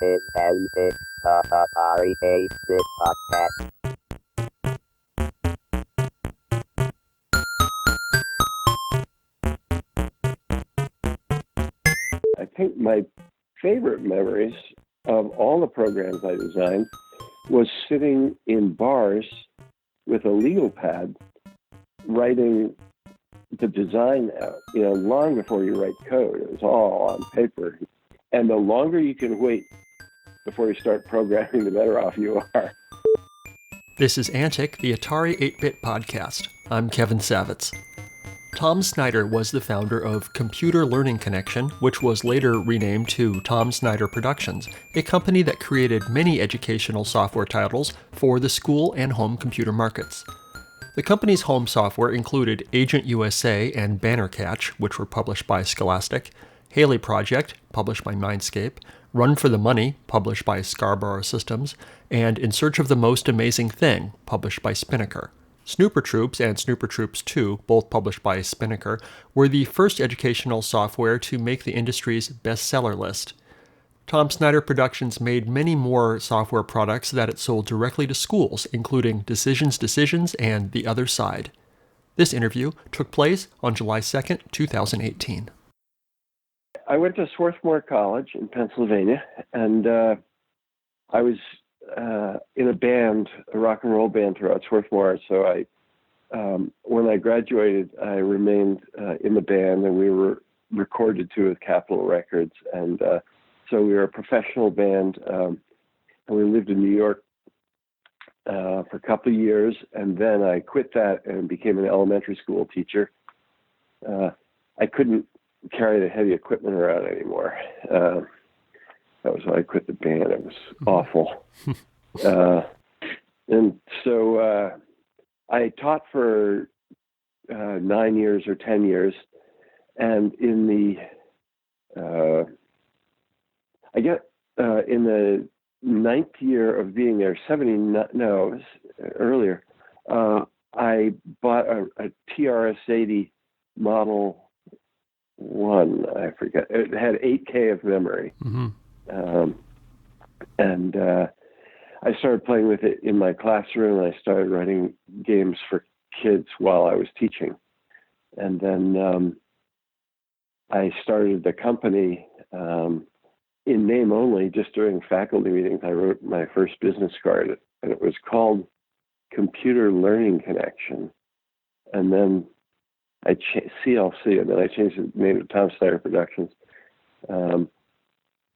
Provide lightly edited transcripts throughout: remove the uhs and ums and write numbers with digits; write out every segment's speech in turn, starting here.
This and this, the Safari Base This podcast. I think my favorite memories of all the programs I designed was sitting in bars with a legal pad writing the design out, long before you write code. It was all on paper. And the longer you can wait before you start programming, the better off you are. This is Antic, the Atari 8-Bit podcast. I'm Kevin Savitz. Tom Snyder was the founder of Computer Learning Connection, which was later renamed to Tom Snyder Productions, a company that created many educational software titles for the school and home computer markets. The company's home software included Agent USA and Bannercatch, which were published by Scholastic, Halley Project, published by Mindscape, Run for the Money, published by Scarborough Systems, and In Search of the Most Amazing Thing, published by Spinnaker. Snooper Troops and Snooper Troops 2, both published by Spinnaker, were the first educational software to make the industry's bestseller list. Tom Snyder Productions made many more software products that it sold directly to schools, including Decisions, and The Other Side. This interview took place on July 2nd, 2018. I went to Swarthmore College in Pennsylvania, and I was in a band, a rock and roll band throughout Swarthmore. So when I graduated, I remained in the band, and we were recorded too with Capitol Records. And so we were a professional band, and we lived in New York for a couple of years. And then I quit that and became an elementary school teacher. I couldn't carry the heavy equipment around anymore. That was why I quit the band. It was awful. And so I taught for 9 years or 10 years. And in the, in the ninth year of being there, it was earlier, I bought a TRS-80 Model 1. I forget. It had 8K of memory. Mm-hmm. And I started playing with it in my classroom, and I started writing games for kids while I was teaching. And then I started the company in name only, just during faculty meetings. I wrote my first business card, and it was called Computer Learning Connection. And then CLC, and then I changed the name to Tom Snyder Productions.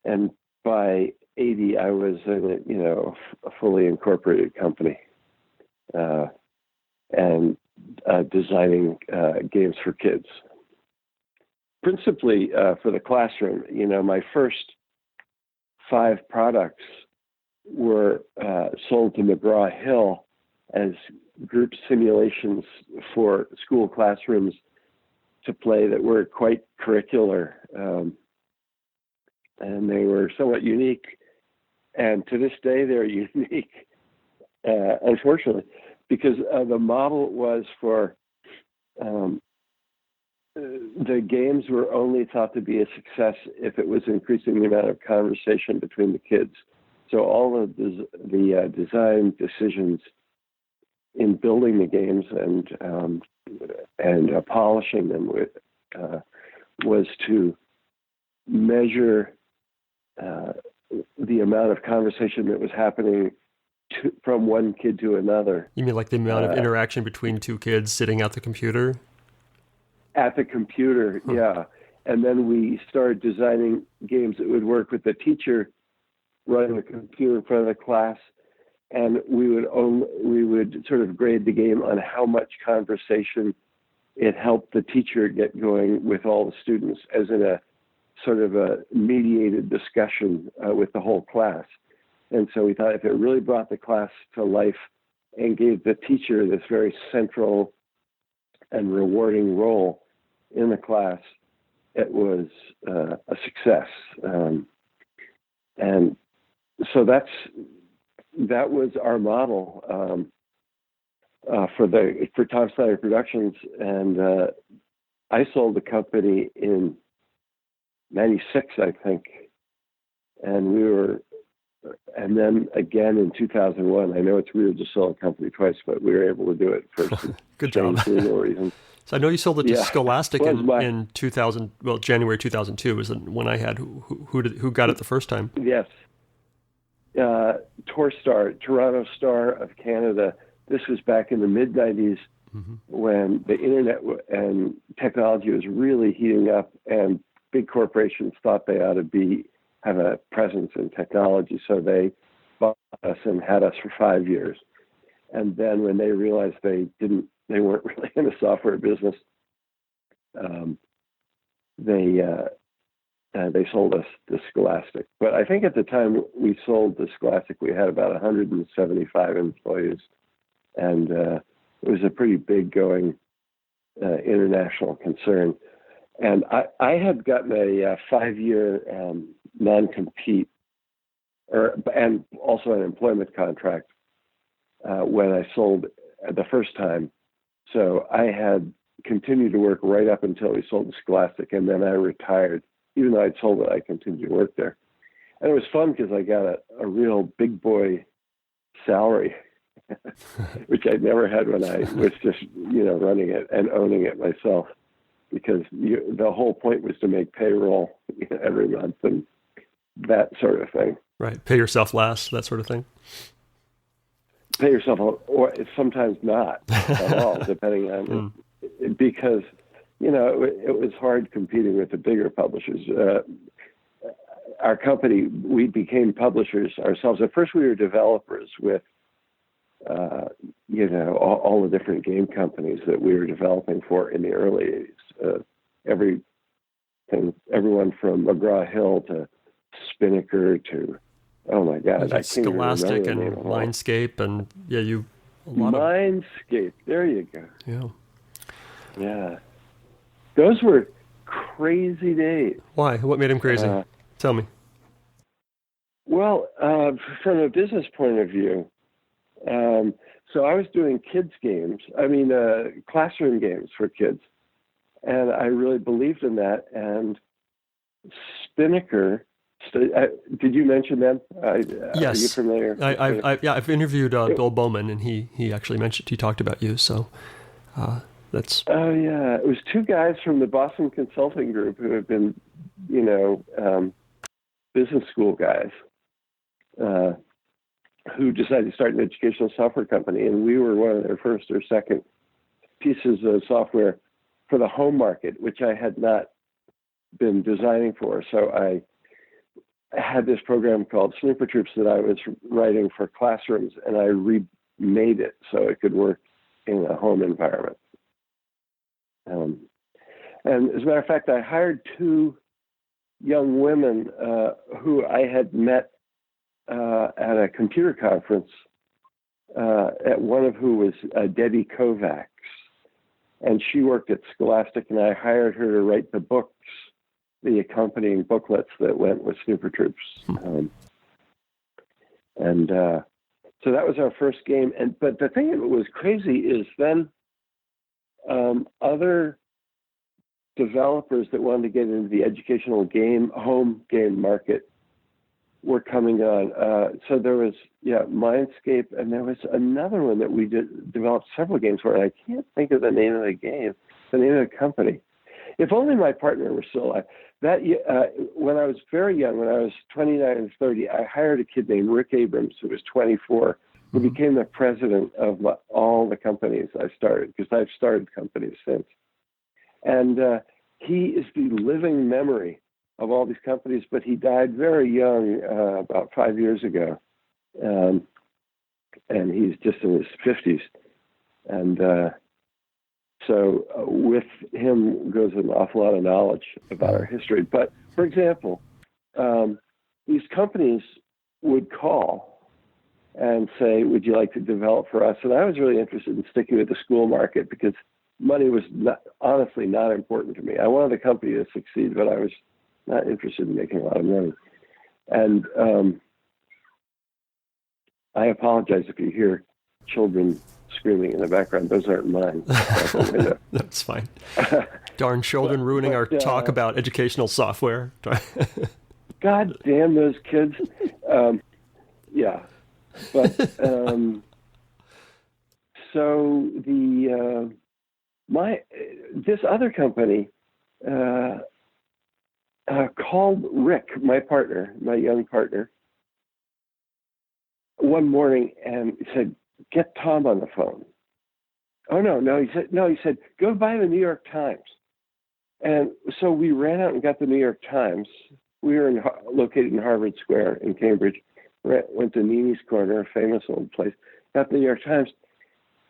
And by 80, I was a fully incorporated company, and designing games for kids. Principally for the classroom. My first 5 products were sold to McGraw-Hill as group simulations for school classrooms to play that were quite curricular. And they were somewhat unique. And to this day, they're unique, unfortunately, because the model was for the games were only thought to be a success if it was increasing the amount of conversation between the kids. So all of the design decisions in building the games and polishing them was to measure the amount of conversation that was happening from one kid to another. You mean like the amount of interaction between two kids sitting at the computer? At the computer, yeah. And then we started designing games that would work with the teacher running the computer in front of the class, and we would sort of grade the game on how much conversation it helped the teacher get going with all the students, as in a sort of a mediated discussion with the whole class. And so we thought if it really brought the class to life and gave the teacher this very central and rewarding role in the class, it was a success. And so that was our model for Tom Snyder Productions. And I sold the company in 96, I think, and and then again in 2001. I know it's weird to sell a company twice, but we were able to do it for some Good job. legal reasons. So I know you sold it to Scholastic Well, in 2000. Well, January 2002 was when I had. Who got it the first time? Yes, Toronto Star of Canada. This was back in the mid 90s when the internet and technology was really heating up, and big corporations thought they ought to have a presence in technology, so they bought us and had us for 5 years. And then when they realized they weren't really in the software business, they sold us to Scholastic. But I think at the time we sold to Scholastic, we had about 175 employees, and it was a pretty big going international concern. And I had gotten a 5-year non-compete, and also an employment contract when I sold the first time. So I had continued to work right up until we sold to Scholastic, and then I retired. Even though I'd sold it, I continued to work there. And it was fun because I got a real big boy salary, which I'd never had when I was just, running it and owning it myself, because the whole point was to make payroll every month and that sort of thing. Right. Pay yourself last, that sort of thing. Pay yourself, or sometimes not at all, depending on because it was hard competing with the bigger publishers. Our company, we became publishers ourselves. At first, we were developers with all the different game companies that we were developing for in the early 80s. Everyone from McGraw-Hill to Spinnaker to, oh my God, I can't Scholastic and Mindscape, and Mindscape. There you go. Yeah. Yeah. Those were crazy days. Why? What made him crazy? Tell me. Well, from a business point of view, so I was doing kids games. Classroom games for kids. And I really believed in that. And Spinnaker, did you mention them? Yes. Are you familiar? I've interviewed Bill Bowman, and he actually he talked about you. So that's. Oh yeah, it was two guys from the Boston Consulting Group who had been, business school guys, who decided to start an educational software company, and we were one of their first or second pieces of software for the home market, which I had not been designing for. So I had this program called Snooper that I was writing for classrooms, and I remade it so it could work in a home environment. And as a matter of fact, I hired two young women who I had met at a computer conference, at one of who was Debbie Kovacs. And she worked at Scholastic, and I hired her to write the books, the accompanying booklets that went with Snooper Troops. So that was our first game. But the thing that was crazy is then other developers that wanted to get into the educational home game market were coming on. So there was, Mindscape, and there was another one that we developed several games for, and I can't think of the name of the company. If only my partner were still alive. When I was very young, when I was 29 and 30, I hired a kid named Rick Abrams, who was 24, who became the president of all the companies I started, because I've started companies since. And he is the living memory of all these companies, but he died very young, about 5 years ago. And he's just in his 50s. And so with him goes an awful lot of knowledge about our history. But, for example, these companies would call and say, would you like to develop for us? And I was really interested in sticking with the school market because money was honestly not important to me. I wanted the company to succeed, but I was not interested in making a lot of money. And I apologize if you hear children screaming in the background. Those aren't mine. That's fine. Darn children ruining our talk about educational software. God damn those kids. Yeah. But so this other company called Rick, my partner, my young partner, one morning and said, "Get Tom on the phone." Oh no, he said, "Go buy the New York Times." And so we ran out and got the New York Times. We were located in Harvard Square in Cambridge. Went to Nini's Corner, a famous old place. Got the New York Times,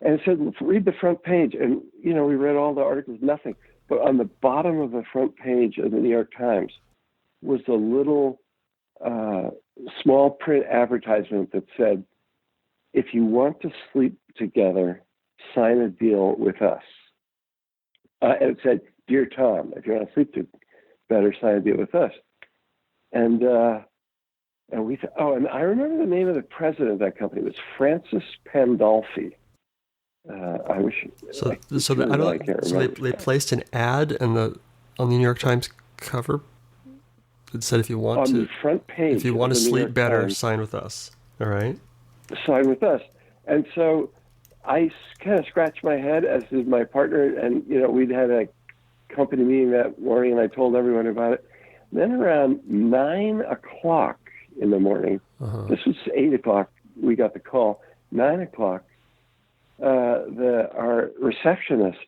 and it said, "Read the front page." And we read all the articles, nothing. But on the bottom of the front page of the New York Times was a little small print advertisement that said, "If you want to sleep together, sign a deal with us." And it said, "Dear Tom, if you want to sleep better, sign a deal with us." And we thought, and I remember the name of the president of that company was Francis Pandolfi. I wish. So they placed an ad on the New York Times cover. It said, "If you want on to the front page, if you want to sleep better, sign with us." All right. Sign with us. And so I kind of scratched my head, as did my partner, and we'd had a company meeting that morning, and I told everyone about it. Then around 9:00 in the morning, this was 8:00, we got the call. 9:00, our receptionist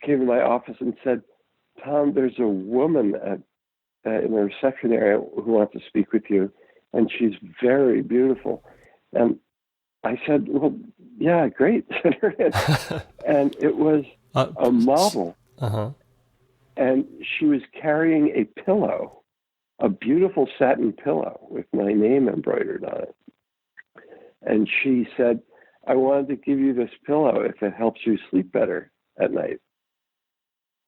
came to my office and said, "Tom, there's a woman in the reception area who wants to speak with you, and she's very beautiful." And I said, "Well, yeah, great." And it was a model. And she was carrying a pillow, a beautiful satin pillow with my name embroidered on it. And she said, "I wanted to give you this pillow if it helps you sleep better at night."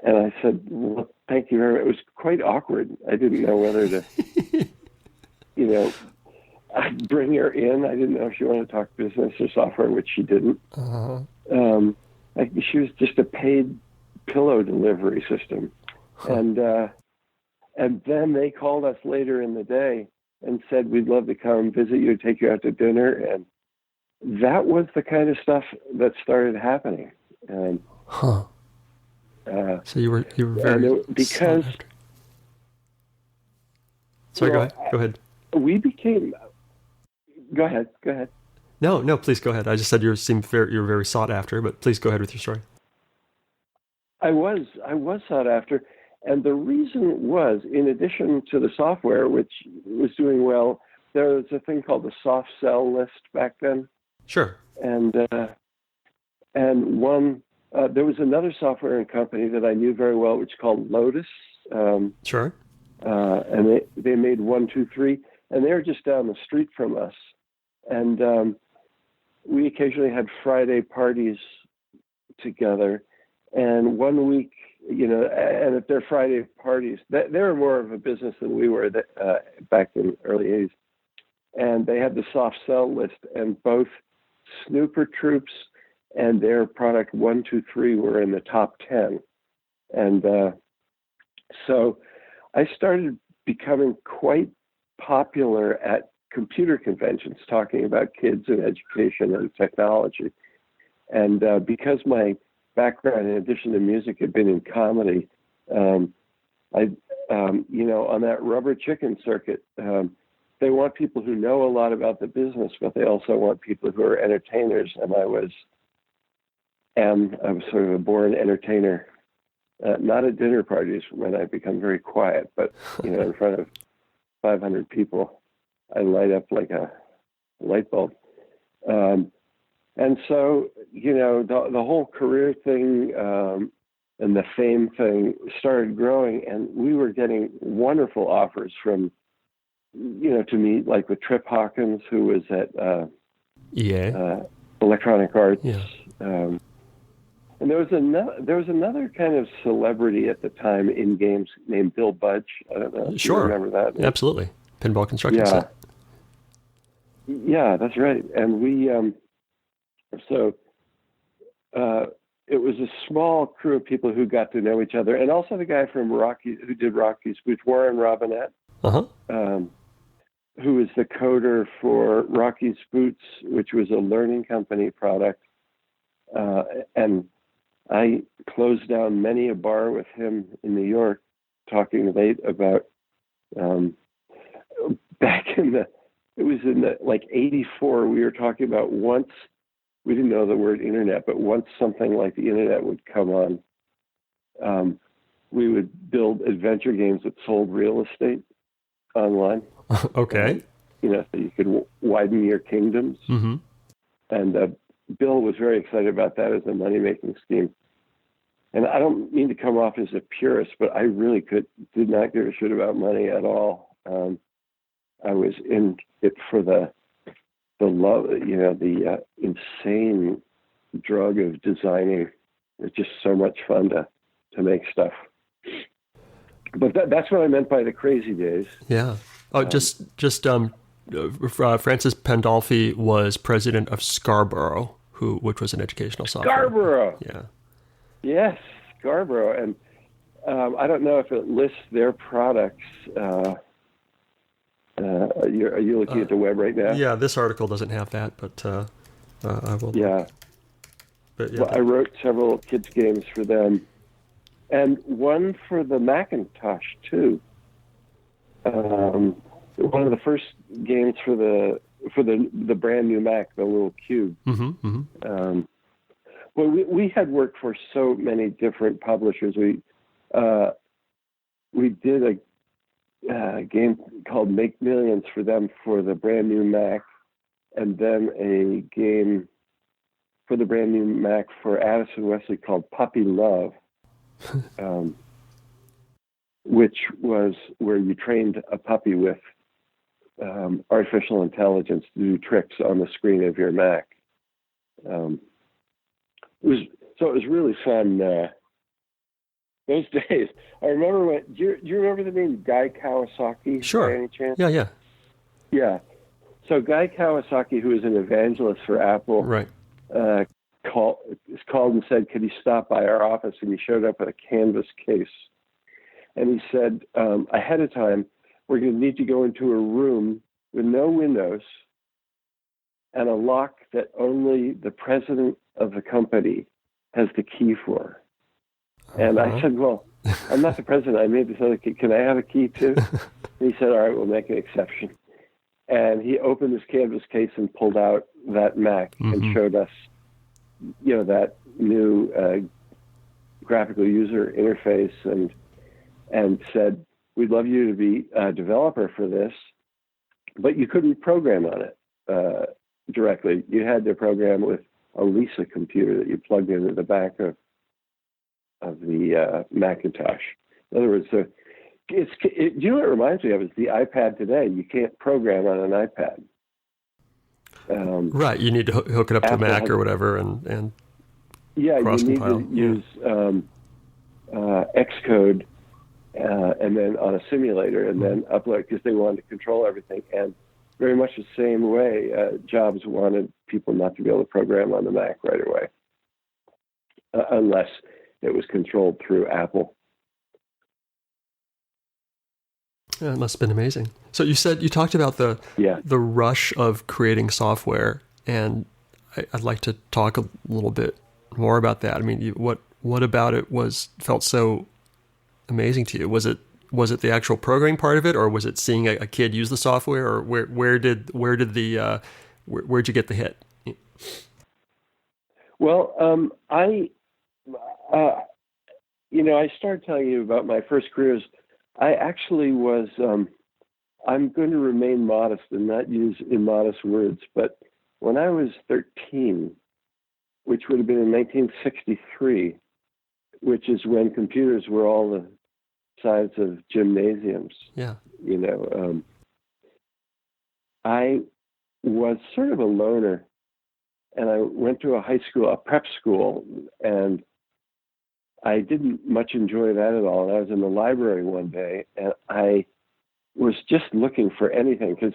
And I said, "Well, thank you very much." It was quite awkward. I didn't know whether to, I'd bring her in. I didn't know if she wanted to talk business or software, which she didn't. She was just a paid pillow delivery system. And then they called us later in the day and said, "We'd love to come visit you, take you out to dinner." And that was the kind of stuff that started happening. And, so you were very because. Sorry, go ahead. We became. Go ahead. No, please go ahead. I just said you're very sought after, but please go ahead with your story. I was sought after, and the reason was, in addition to the software, which was doing well, there was a thing called the soft sell list back then. Sure. And there was another software company that I knew very well, which is called Lotus. Sure. And they made 1, 2, 3, and they were just down the street from us. And we occasionally had Friday parties together. And one week, and at their Friday parties, they were more of a business than we were back in the early 80s. And they had the soft sell list, and both Snooper troops and their product 1, 2, 3 were in the top 10. And so I started becoming quite popular at computer conventions, talking about kids and education and technology. And because my background, in addition to music, had been in comedy, on that rubber chicken circuit, they want people who know a lot about the business, but they also want people who are entertainers. And I was sort of a born entertainer, not at dinner parties when I become very quiet, but in front of 500 people, I light up like a light bulb. And so, the whole career thing and the fame thing started growing, and we were getting wonderful offers from, to meet, like with Trip Hawkins, who was at Electronic Arts. Yeah. And there was another kind of celebrity at the time in games named Bill Budge. I don't know if you remember that. Absolutely. Pinball construction set. Yeah, that's right. And we, it was a small crew of people who got to know each other, and also the guy from Rocky who did Rocky's Boots, Warren Robinette, who was the coder for Rocky's Boots, which was a learning company product. And I closed down many a bar with him in New York, talking late about back in the, it was in the, like 84, we were talking about once, we didn't know the word internet, but once something like the internet would come on, we would build adventure games that sold real estate online. Okay. So you could widen your kingdoms. Mm-hmm. And Bill was very excited about that as a money-making scheme. And I don't mean to come off as a purist, but I really did not give a shit about money at all. I was in it for the love, the insane drug of designing. It's just so much fun to make stuff. But that's what I meant by the crazy days. Yeah. Oh, Francis Pandolfi was president of Scarborough, which was an educational software. Scarborough. Yeah. Yes, Scarborough, and I don't know if it lists their products. Are you looking at the web right now? Yeah, this article doesn't have that, but I will. Yeah. But yeah, well, I wrote several kids games for them, and one for the Macintosh too. One of the first games for the brand new Mac, the little cube. Mm-hmm, mm-hmm. Well, we had worked for so many different publishers. We did a game called Make Millions for them for the brand new Mac, and then a game for the brand new Mac for Addison Wesley called Puppy Love, which was where you trained a puppy with artificial intelligence to do tricks on the screen of your Mac. It was really fun. Those days, I remember do you remember the name Guy Kawasaki? Sure. By any chance? Yeah. Yeah. So Guy Kawasaki, who is an evangelist for Apple, Right. called and said, "Could he stop by our office?" And he showed up with a canvas case, and he said, ahead of time, "We're going to need to go into a room with no windows and a lock that only the president of the company has the key for." And I said, "Well, I'm not the president. I made this other key. Can I have a key too?" And he said, "All right, we'll make an exception." And he opened his canvas case and pulled out that Mac and showed us, that new graphical user interface and said, "We'd love you to be a developer for this, but you couldn't program on it directly. You had to program with a Lisa computer that you plugged into the back of the Macintosh." In other words, do you know what it reminds me of? It's the iPad today. You can't program on an iPad. Right, you need to hook it up to a Mac or whatever, and yeah, you need compile. to use Xcode and then on a simulator and then upload, because they wanted to control everything. And very much the same way, Jobs wanted people not to be able to program on the Mac right away, unless it was controlled through Apple. Yeah, it must have been amazing. So you talked about the rush of creating software, and I'd like to talk a little bit more about that. I mean, what about it felt so amazing to you? Was it the actual programming part of it, or was it seeing a kid use the software, or where'd you get the hit? Well, I started telling you about my first careers. I actually was, I'm going to remain modest and not use immodest words, but when I was 13, which would have been in 1963, which is when computers were all the size of gymnasiums. Yeah. I was sort of a loner, and I went to a prep school, and I didn't much enjoy that at all. And I was in the library one day, and I was just looking for anything, because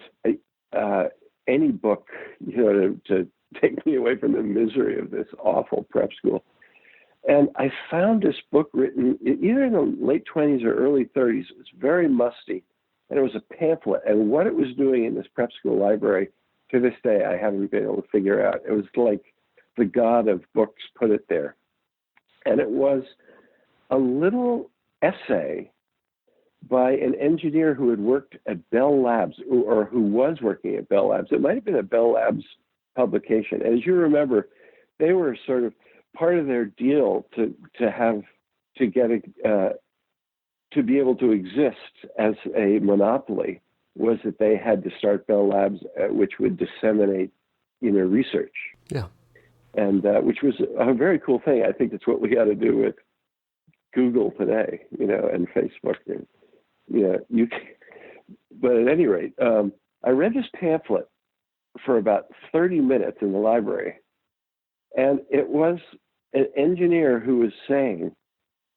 any book, to take me away from the misery of this awful prep school. And I found this book written either in the late 20s or early 30s. It was very musty, and it was a pamphlet. And what it was doing in this prep school library, to this day, I haven't been able to figure out. It was like the god of books put it there. And it was a little essay by an engineer who had worked at Bell Labs, or who was working at Bell Labs. It might have been a Bell Labs publication. As you remember, they were sort of part of their deal to be able to exist as a monopoly was that they had to start Bell Labs, which would disseminate, research. Yeah. And which was a very cool thing. I think it's what we got to do with Google today, and Facebook. But at any rate, I read this pamphlet for about 30 minutes in the library, and it was an engineer who was saying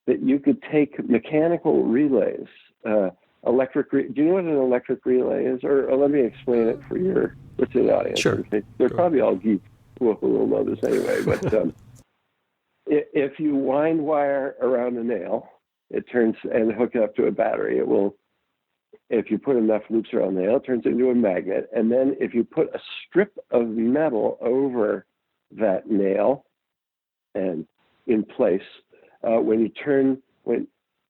that you could take mechanical relays, do you know what an electric relay is? Or let me explain it for your listening audience. Sure. They're probably all geeks who will know this anyway, but if you wind wire around a nail, it turns, and hook it up to a battery, it will, if you put enough loops around the nail, it turns into a magnet. And then if you put a strip of metal over that nail and in place, when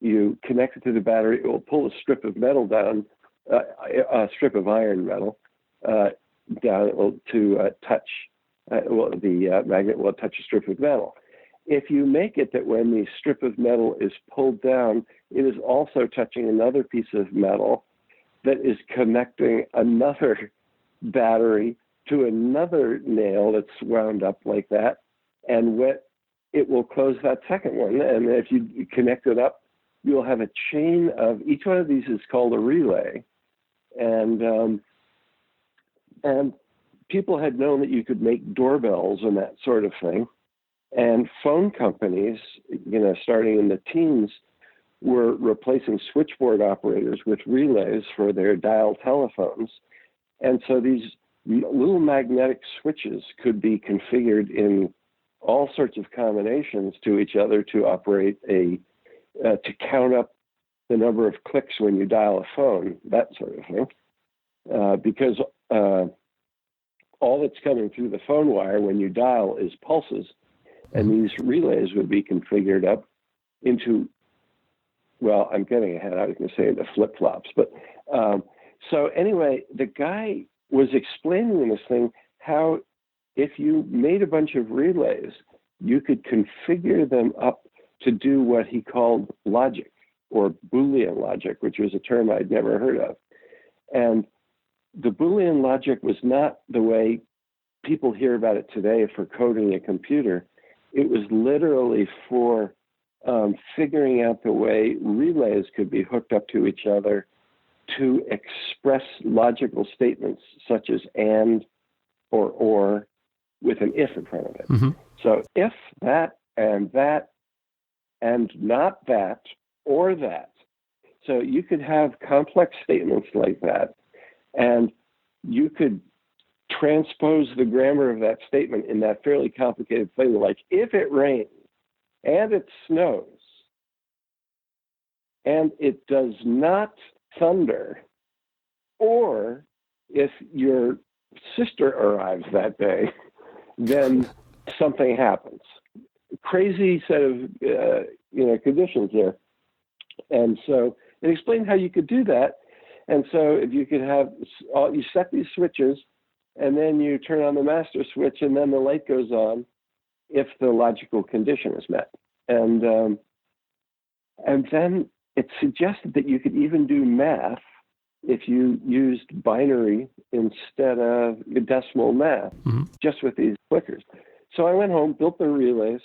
you connect it to the battery, it will pull a strip of metal down, a strip of iron metal down to touch. The magnet will touch a strip of metal. If you make it that when the strip of metal is pulled down, it is also touching another piece of metal that is connecting another battery to another nail that's wound up like that, and it will close that second one. And if you connect it up, you'll have a chain of, each one of these is called a relay. And people had known that you could make doorbells and that sort of thing. And phone companies, starting in the teens, were replacing switchboard operators with relays for their dial telephones. And so these little magnetic switches could be configured in all sorts of combinations to each other to operate to count up the number of clicks when you dial a phone, that sort of thing. Because all that's coming through the phone wire when you dial is pulses, and these relays would be configured up into, well, I'm getting ahead. I was going to say the flip-flops. But so anyway, the guy was explaining in this thing how if you made a bunch of relays, you could configure them up to do what he called logic, or Boolean logic, which was a term I'd never heard of. And the Boolean logic was not the way people hear about it today for coding a computer. It was literally for figuring out the way relays could be hooked up to each other to express logical statements such as and or with an if in front of it. Mm-hmm. So if that and not that or that. So you could have complex statements like that, and you could transpose the grammar of that statement in that fairly complicated thing, like if it rains and it snows and it does not thunder, or if your sister arrives that day, then something happens. Crazy set of conditions there. And so it explained how you could do that. And so if you could have, you set these switches, and then you turn on the master switch, and then the light goes on if the logical condition is met. And then it suggested that you could even do math if you used binary instead of decimal math, just with these clickers. So I went home, built the relays,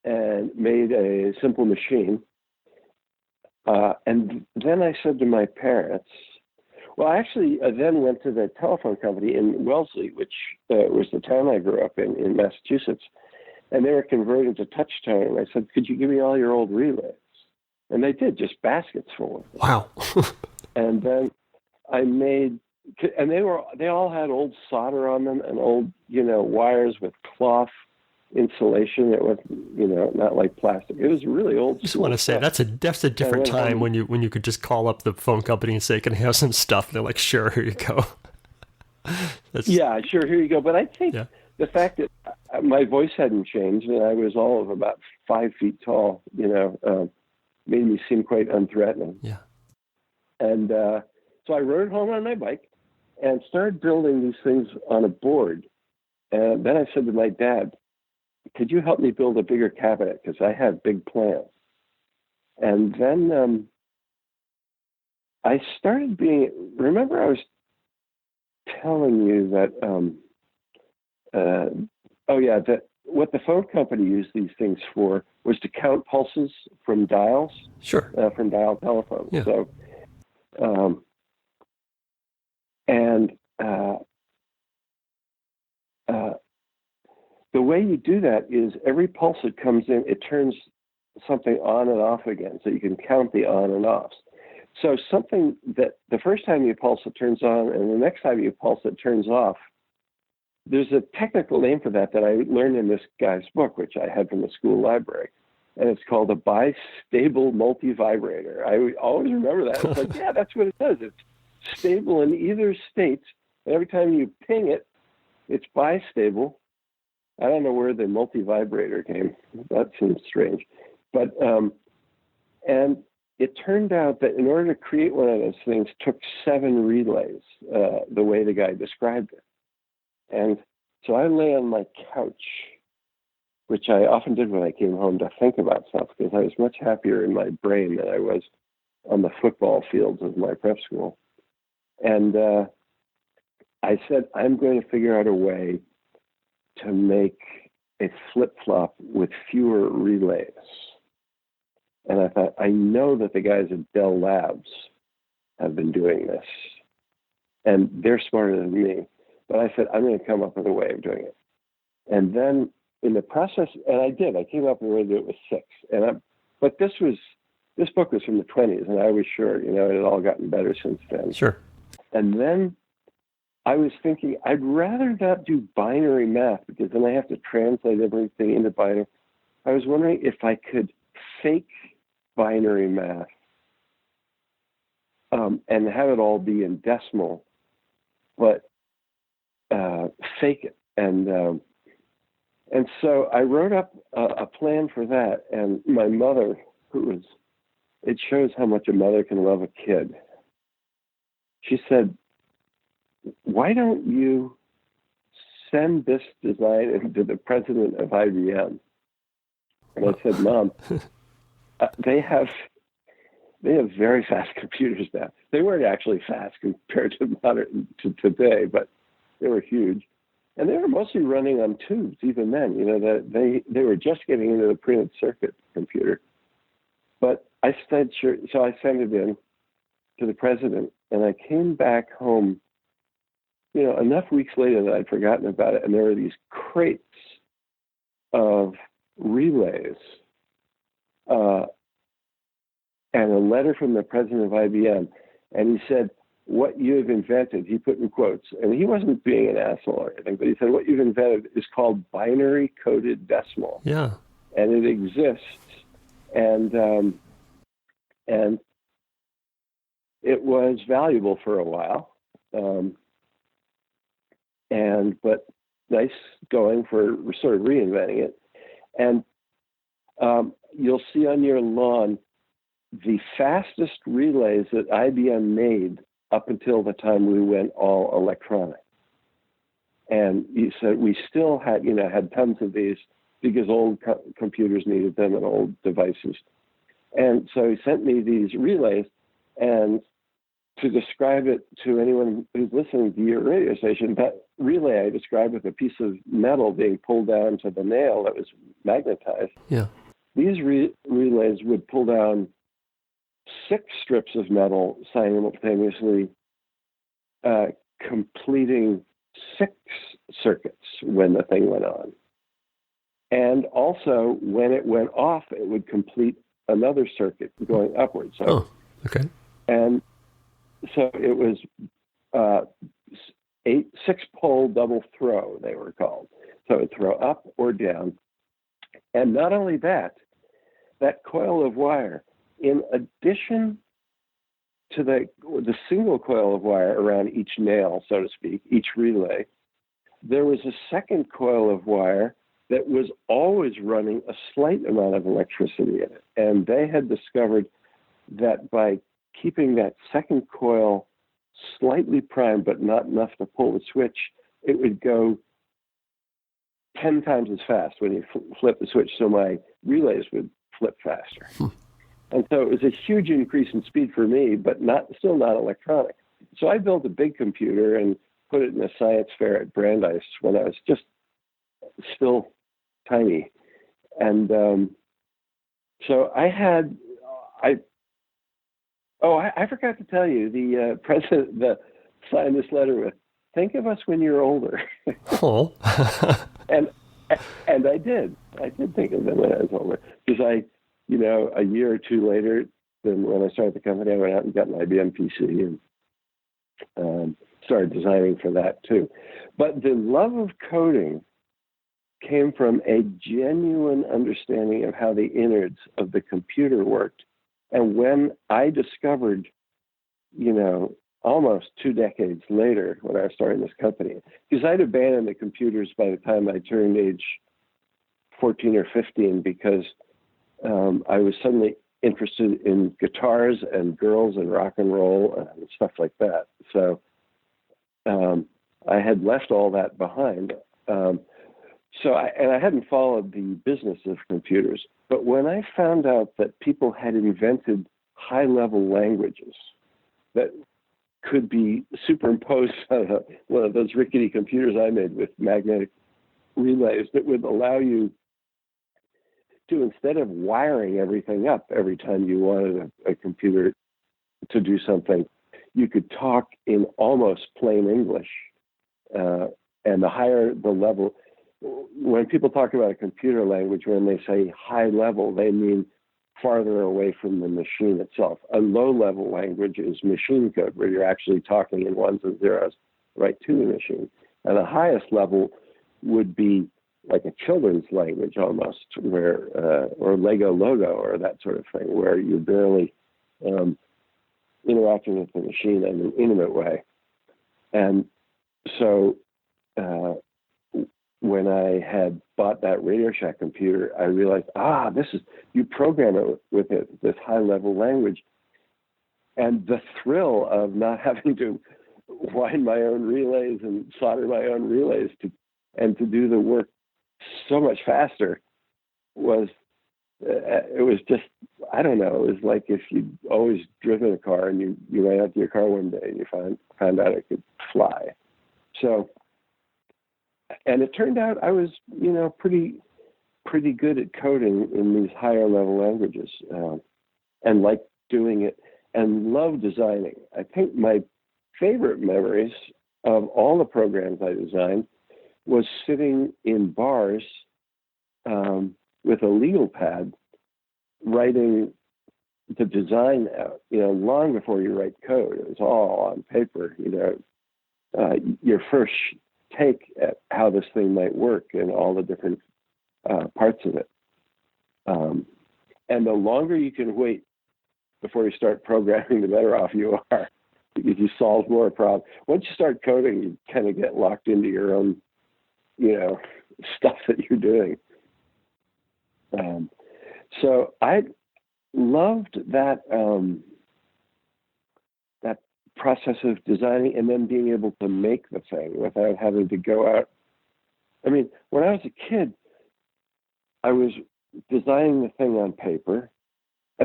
and made a simple machine. And then I said to my parents, well, I actually then went to the telephone company in Wellesley, which was the town I grew up in Massachusetts, and they were converting to touch tone. And I said, could you give me all your old relays? And they did, just baskets full of them. Wow. And then I made, and they all had old solder on them and old, wires with cloth insulation. It was, not like plastic. It was really old. I just want to say that's a different time when you could just call up the phone company and say, "Can I have some stuff?" And they're like, "Sure, here you go." Yeah, sure, here you go. But I think the fact that my voice hadn't changed and I was all of about 5 feet tall, made me seem quite unthreatening. Yeah. And so I rode home on my bike and started building these things on a board. And then I said to my dad, "Could you help me build a bigger cabinet? Because I have big plans." And then I started remember I was telling you that, that what the phone company used these things for was to count pulses from dials. Sure. From dial telephones. Yeah. So, the way you do that is every pulse that comes in, it turns something on and off again, so you can count the on and offs. So something that the first time you pulse, it turns on, and the next time you pulse, it turns off. There's a technical name for that I learned in this guy's book, which I had from the school library, and it's called a bistable multivibrator. I always remember that. It's like, yeah, that's what it does. It's stable in either state. And every time you ping it, it's bistable. I don't know where the multivibrator came. That seems strange. But, and it turned out that in order to create one of those things took 7 relays, the way the guy described it. And so I lay on my couch, which I often did when I came home to think about stuff, because I was much happier in my brain than I was on the football fields of my prep school. And I said, I'm going to figure out a way to make a flip-flop with fewer relays. And I thought, I know that the guys at Bell Labs have been doing this, and they're smarter than me. But I said, I'm going to come up with a way of doing it. And then in the process, and I did, I came up with a way to do it with 6. But this book was from the 1920s, and I was sure, it had all gotten better since then. Sure. And then I was thinking, I'd rather not do binary math, because then I have to translate everything into binary. I was wondering if I could fake binary math and have it all be in decimal, but fake it. And so I wrote up a plan for that. And my mother, it shows how much a mother can love a kid. She said, "Why don't you send this design into the president of IBM?" And I said, "Mom, they have very fast computers now. They weren't actually fast compared to today, but they were huge. And they were mostly running on tubes even then. They were just getting into the printed circuit computer." But I said, sure. So I sent it in to the president, and I came back home, enough weeks later that I'd forgotten about it. And there were these crates of relays, and a letter from the president of IBM. And he said, "What you have invented," he put in quotes, and he wasn't being an asshole or anything, but he said, "What you've invented is called binary coded decimal." Yeah. And it exists. And it was valuable for a while. But nice going for sort of reinventing it. And you'll see on your lawn the fastest relays that IBM made up until the time we went all electronic. And he said we still had tons of these because old computers needed them and old devices. And so he sent me these relays, and to describe it to anyone who's listening to your radio station, that relay I described with a piece of metal being pulled down to the nail that was magnetized. Yeah. These relays would pull down 6 strips of metal simultaneously, completing 6 circuits when the thing went on. And also, when it went off, it would complete another circuit going upwards. So, okay. And so it was 6-pole double throw, they were called. So it would throw up or down And not only that, that coil of wire, in addition to the single coil of wire around each nail, so to speak, each relay, there was a second coil of wire that was always running a slight amount of electricity in it. And they had discovered that by keeping that second coil slightly primed, but not enough to pull the switch, it would go 10 times as fast when you flip the switch, so my relays would flip faster. And so it was a huge increase in speed for me, but still not electronic. So I built a big computer and put it in a science fair at Brandeis when I was just still tiny. And so I forgot to tell you, the president that signed this letter with, think of us when you're older. Oh. and I did. I did think of them when I was older. Because a year or two later than when I started the company, I went out and got an IBM PC and started designing for that too. But the love of coding came from a genuine understanding of how the innards of the computer worked. And when I discovered, almost 2 decades later when I was starting this company, because I'd abandoned the computers by the time I turned age 14 or 15 because I was suddenly interested in guitars and girls and rock and roll and stuff like that. So I had left all that behind. I hadn't followed the business of computers. But when I found out that people had invented high-level languages that could be superimposed on one of those rickety computers I made with magnetic relays that would allow you to, instead of wiring everything up every time you wanted a computer to do something, you could talk in almost plain English. And the higher the level, when people talk about a computer language, when they say high level, they mean farther away from the machine itself. A low-level language is machine code, where you're actually talking in ones and zeros right to the machine. And the highest level would be like a children's language almost, where or Lego logo or that sort of thing, where you're barely interacting with the machine in an intimate way. And so when I had bought that Radio Shack computer, I realized, you program it with this high-level language. And the thrill of not having to wind my own relays and solder my own relays to do the work so much faster was, it was just, I don't know, it was like if you'd always driven a car and you ran out to your car one day and you found out it could fly. So, and it turned out I was, pretty good at coding in these higher level languages, and liked doing it and loved designing. I think my favorite memories of all the programs I designed was sitting in bars with a legal pad, writing the design out, long before you write code. It was all on paper, your first take at how this thing might work and all the different parts of it. And the longer you can wait before you start programming, the better off you are, because you solve more problems. Once you start coding, you kind of get locked into your own, stuff that you're doing. So I loved that that process of designing and then being able to make the thing without having to go out. I mean, when I was a kid, I was designing the thing on paper,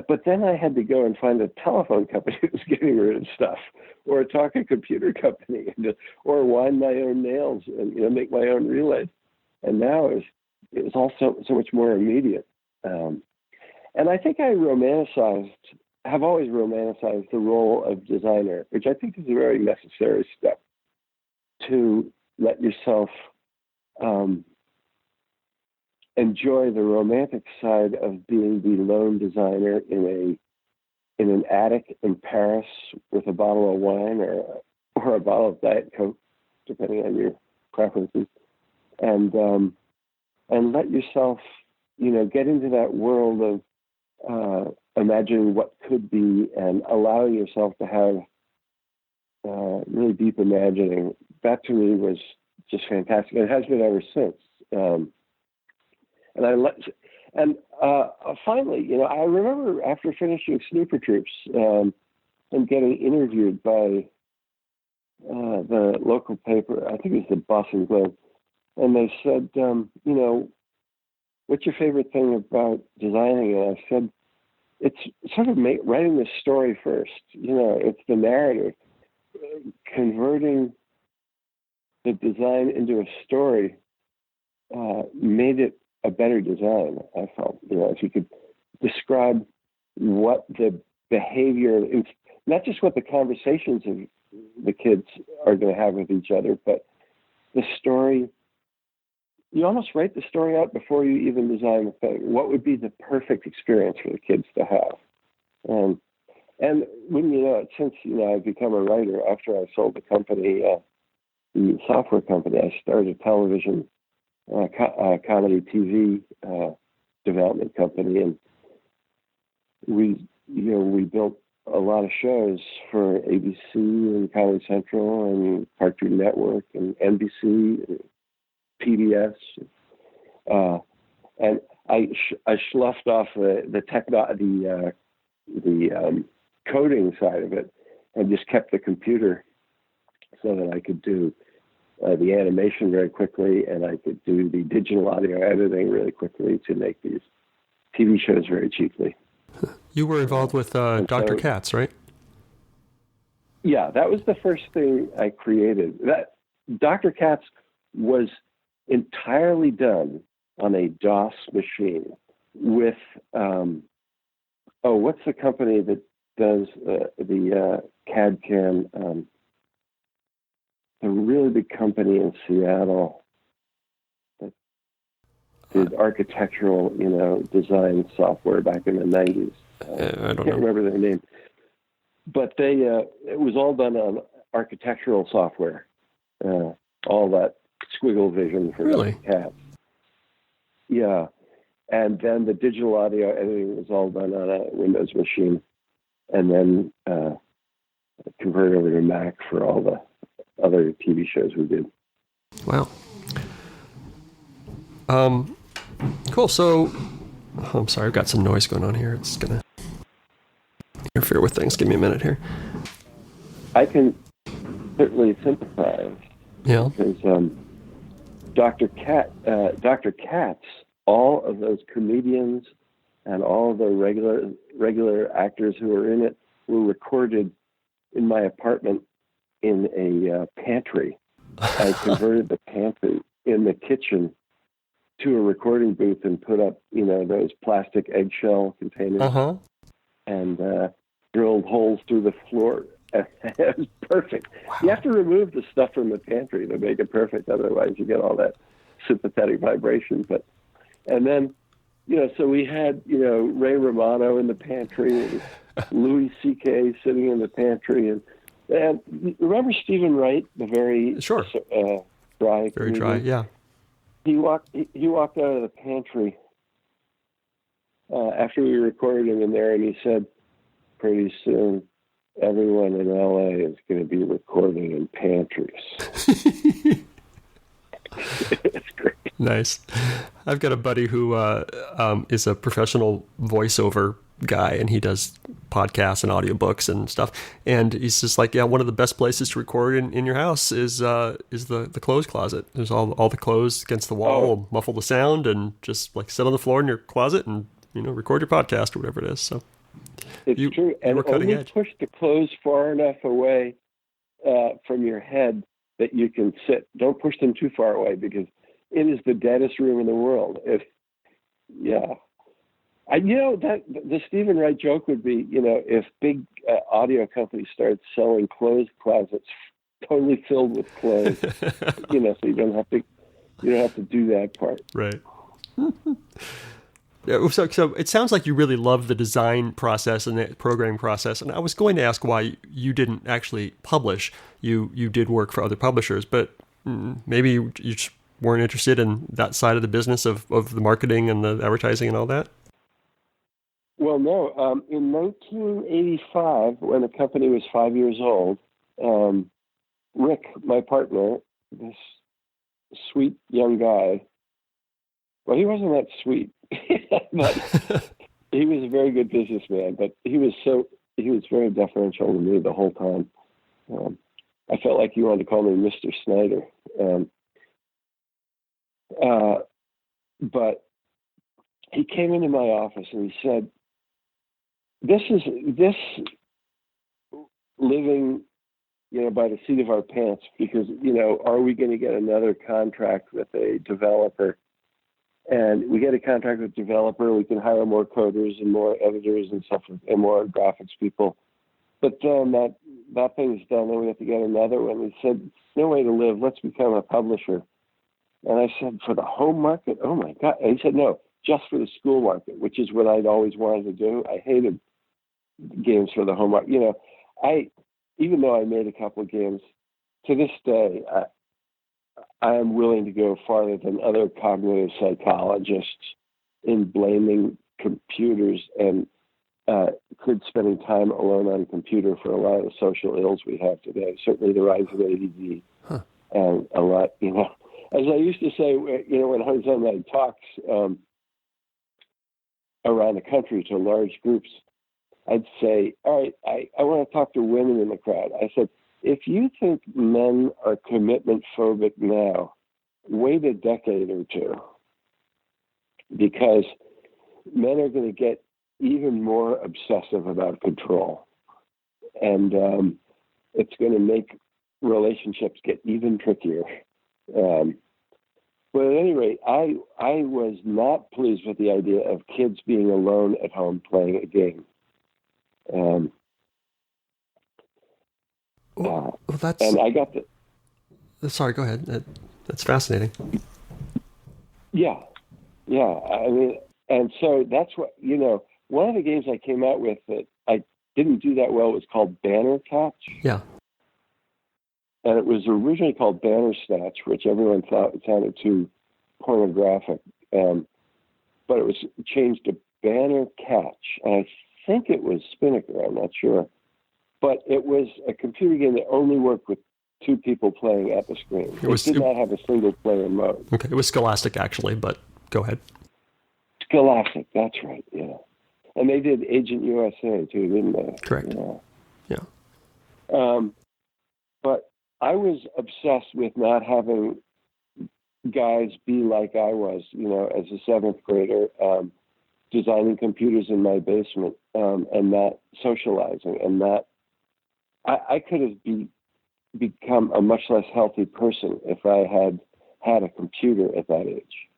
but then I had to go and find a telephone company that was getting rid of stuff, or talk a computer company, or wind my own nails and make my own relays. And now it's all so much more immediate. And I think I have always romanticized the role of designer, which I think is a very necessary step to let yourself enjoy the romantic side of being the lone designer in an attic in Paris with a bottle of wine or a bottle of Diet Coke, depending on your preferences, and let yourself get into that world of imagining what could be and allowing yourself to have really deep imagining. That to me was just fantastic. It has been ever since. Finally, I remember after finishing Snooper Troops and getting interviewed by the local paper, I think it was the Boston Globe, and they said, what's your favorite thing about designing? And I said, it's sort of writing the story first. It's the narrative. Converting the design into a story made it a better design, I felt. If you could describe what the behavior, not just what the conversations of the kids are going to have with each other, but the story. You almost write the story out before you even design the thing. What would be the perfect experience for the kids to have? And wouldn't you know it, since I've become a writer, after I sold the company, the software company, I started a television comedy TV development company, and we built a lot of shows for ABC and Comedy Central and Cartoon Network and NBC, and PBS, and I sloughed off the coding side of it, and just kept the computer so that I could do the animation very quickly, and I could do the digital audio editing really quickly to make these TV shows very cheaply. You were involved with Dr. Katz, right? Yeah, that was the first thing I created. That Dr. Katz was entirely done on a DOS machine with what's the company that does the CAD CAM? A really big company in Seattle that did architectural, design software back in the 90s. I don't can't remember their name, but it was all done on architectural software. All that squiggle vision for really? CAD. Yeah, and then the digital audio editing was all done on a Windows machine, and then converted over to Mac for all the other TV shows we did. Wow. Cool. So, I'm sorry, I've got some noise going on here. It's gonna interfere with things. Give me a minute here. I can certainly sympathize. Yeah. Because Dr. Katz, all of those comedians and all of the regular actors who were in it were recorded in my apartment in a pantry. I converted the pantry in the kitchen to a recording booth and put up, those plastic eggshell containers and drilled holes through the floor. It was perfect. Wow. You have to remove the stuff from the pantry to make it perfect. Otherwise, you get all that sympathetic vibration. And then, so we had, Ray Romano in the pantry, and Louis C.K. sitting in the pantry, and remember Stephen Wright, the very sure dry, very dry, yeah. He walked out of the pantry after we recorded him in there, and he said, "Pretty soon, everyone in LA is going to be recording in pantries." It's great. Nice. I've got a buddy who is a professional voiceover guy, and he does podcasts and audiobooks and stuff. And he's just like, yeah, one of the best places to record in your house is the clothes closet. There's all the clothes against the wall, muffle the sound, and just like sit on the floor in your closet and record your podcast or whatever it is. So it's true, and only push the clothes far enough away from your head that you can sit. Don't push them too far away, because it is the deadest room in the world. That the Stephen Wright joke would be, if big audio companies start selling clothes closets totally filled with clothes, so you don't have to do that part. Right. Yeah, so it sounds like you really love the design process and the programming process. And I was going to ask why you didn't actually publish. You did work for other publishers, but maybe you weren't interested in that side of the business of the marketing and the advertising and all that? Well, no. In 1985, when the company was 5 years old, Rick, my partner, this sweet young guy, well, he wasn't that sweet, but he was a very good businessman, but he was very deferential to me the whole time. I felt like he wanted to call me Mr. Snyder. But he came into my office and he said, this living, by the seat of our pants, because, are we going to get another contract with a developer? And we get a contract with a developer, we can hire more coders and more editors and stuff, and more graphics people. But then that thing's done, and we have to get another one. He said, no way to live. Let's become a publisher. And I said, for the home market? Oh, my God. And he said, no, just for the school market, which is what I'd always wanted to do. I hated games for the home market. Even though I made a couple of games, to this day, I am willing to go farther than other cognitive psychologists in blaming computers and kids spending time alone on a computer for a lot of the social ills we have today. Certainly the rise of ADD and a lot, As I used to say, when I was on my talks around the country to large groups, I'd say, all right, I want to talk to women in the crowd. I said, if you think men are commitment phobic now, wait a decade or two, because men are going to get even more obsessive about control. And it's going to make relationships get even trickier. But at any rate, I was not pleased with the idea of kids being alone at home playing a game. That's... And I got the... Sorry, go ahead. That's fascinating. Yeah. I mean, and so that's what, one of the games I came out with that I didn't do that well was called Bannercatch. Yeah. And it was originally called Banner Snatch, which everyone thought it sounded too pornographic. But it was changed to Bannercatch. And I think it was Spinnaker, I'm not sure. But it was a computer game that only worked with two people playing at the screen. It did not have a single player mode. Okay, it was Scholastic actually, but go ahead. Scholastic, that's right, yeah. And they did Agent USA too, didn't they? Correct. Yeah. But I was obsessed with not having guys be like I was, as a seventh grader, designing computers in my basement, and not socializing, and not. I could have become a much less healthy person if I had a computer at that age.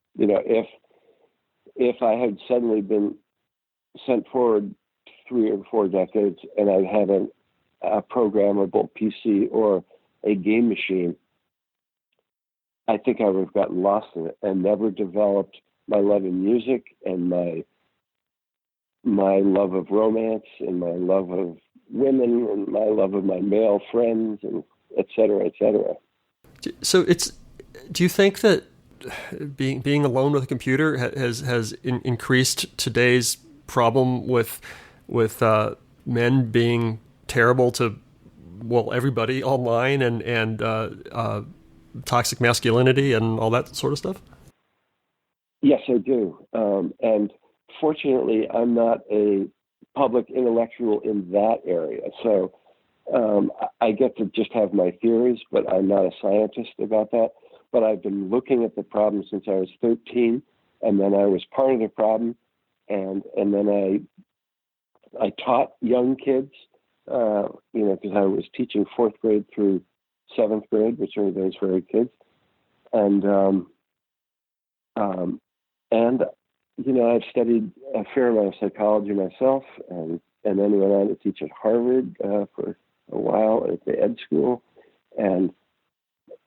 If I had suddenly been sent forward 3 or 4 decades and I had a programmable PC or a game machine, I think I would have gotten lost in it and never developed my love of music and my love of romance and my love of women and my love of my male friends and et cetera, et cetera. So do you think that being alone with a computer has increased today's problem with men being terrible to everybody online and toxic masculinity and all that sort of stuff? Yes, I do. And fortunately, I'm not a public intellectual in that area. So I get to just have my theories, but I'm not a scientist about that. But I've been looking at the problem since I was 13, and then I was part of the problem, and then I taught young kids, because I was teaching 4th grade through 7th grade, which are those very kids, and I've studied a fair amount of psychology myself, and then went on to teach at Harvard for a while at the ed school, and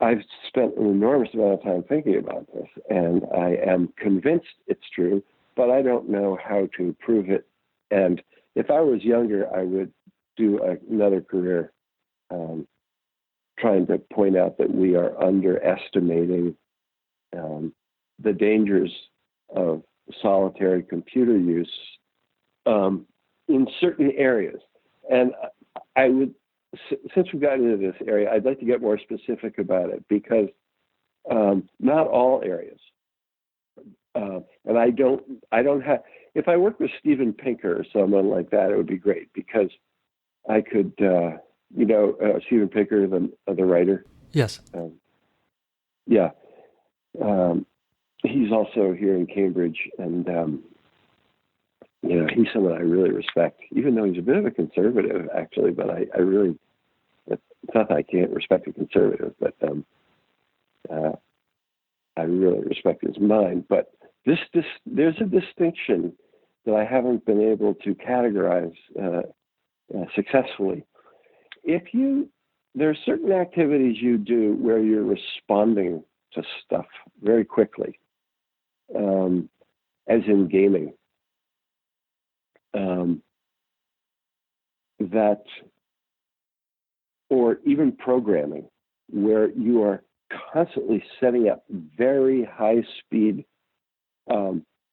I've spent an enormous amount of time thinking about this, and I am convinced it's true, but I don't know how to prove it. And if I was younger, I would do another career trying to point out that we are underestimating the dangers of solitary computer use in certain areas. And I would, since we've gotten into this area, I'd like to get more specific about it, because not all areas. And I don't have, if I work with Steven Pinker or someone like that, it would be great, because I could, Steven Pinker, the writer. Yes. Yeah. He's also here in Cambridge, and, he's someone I really respect, even though he's a bit of a conservative, actually, but I really, it's not that I can't respect a conservative, but I really respect his mind. But there's a distinction that I haven't been able to categorize successful. There are certain activities you do where you're responding to stuff very quickly, as in gaming, or even programming, where you are constantly setting up very high speed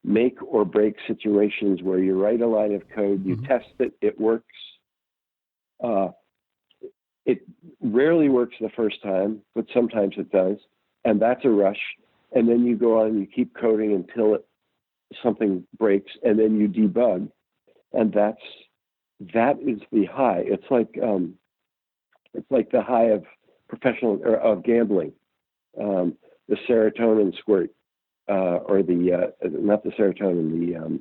make or break situations where you write a line of code, you test it, it works. It rarely works the first time, but sometimes it does. And that's a rush. And then you go on and you keep coding until something breaks, and then you debug. And that is the high. It's like the high of of gambling, the serotonin squirt, or not the serotonin,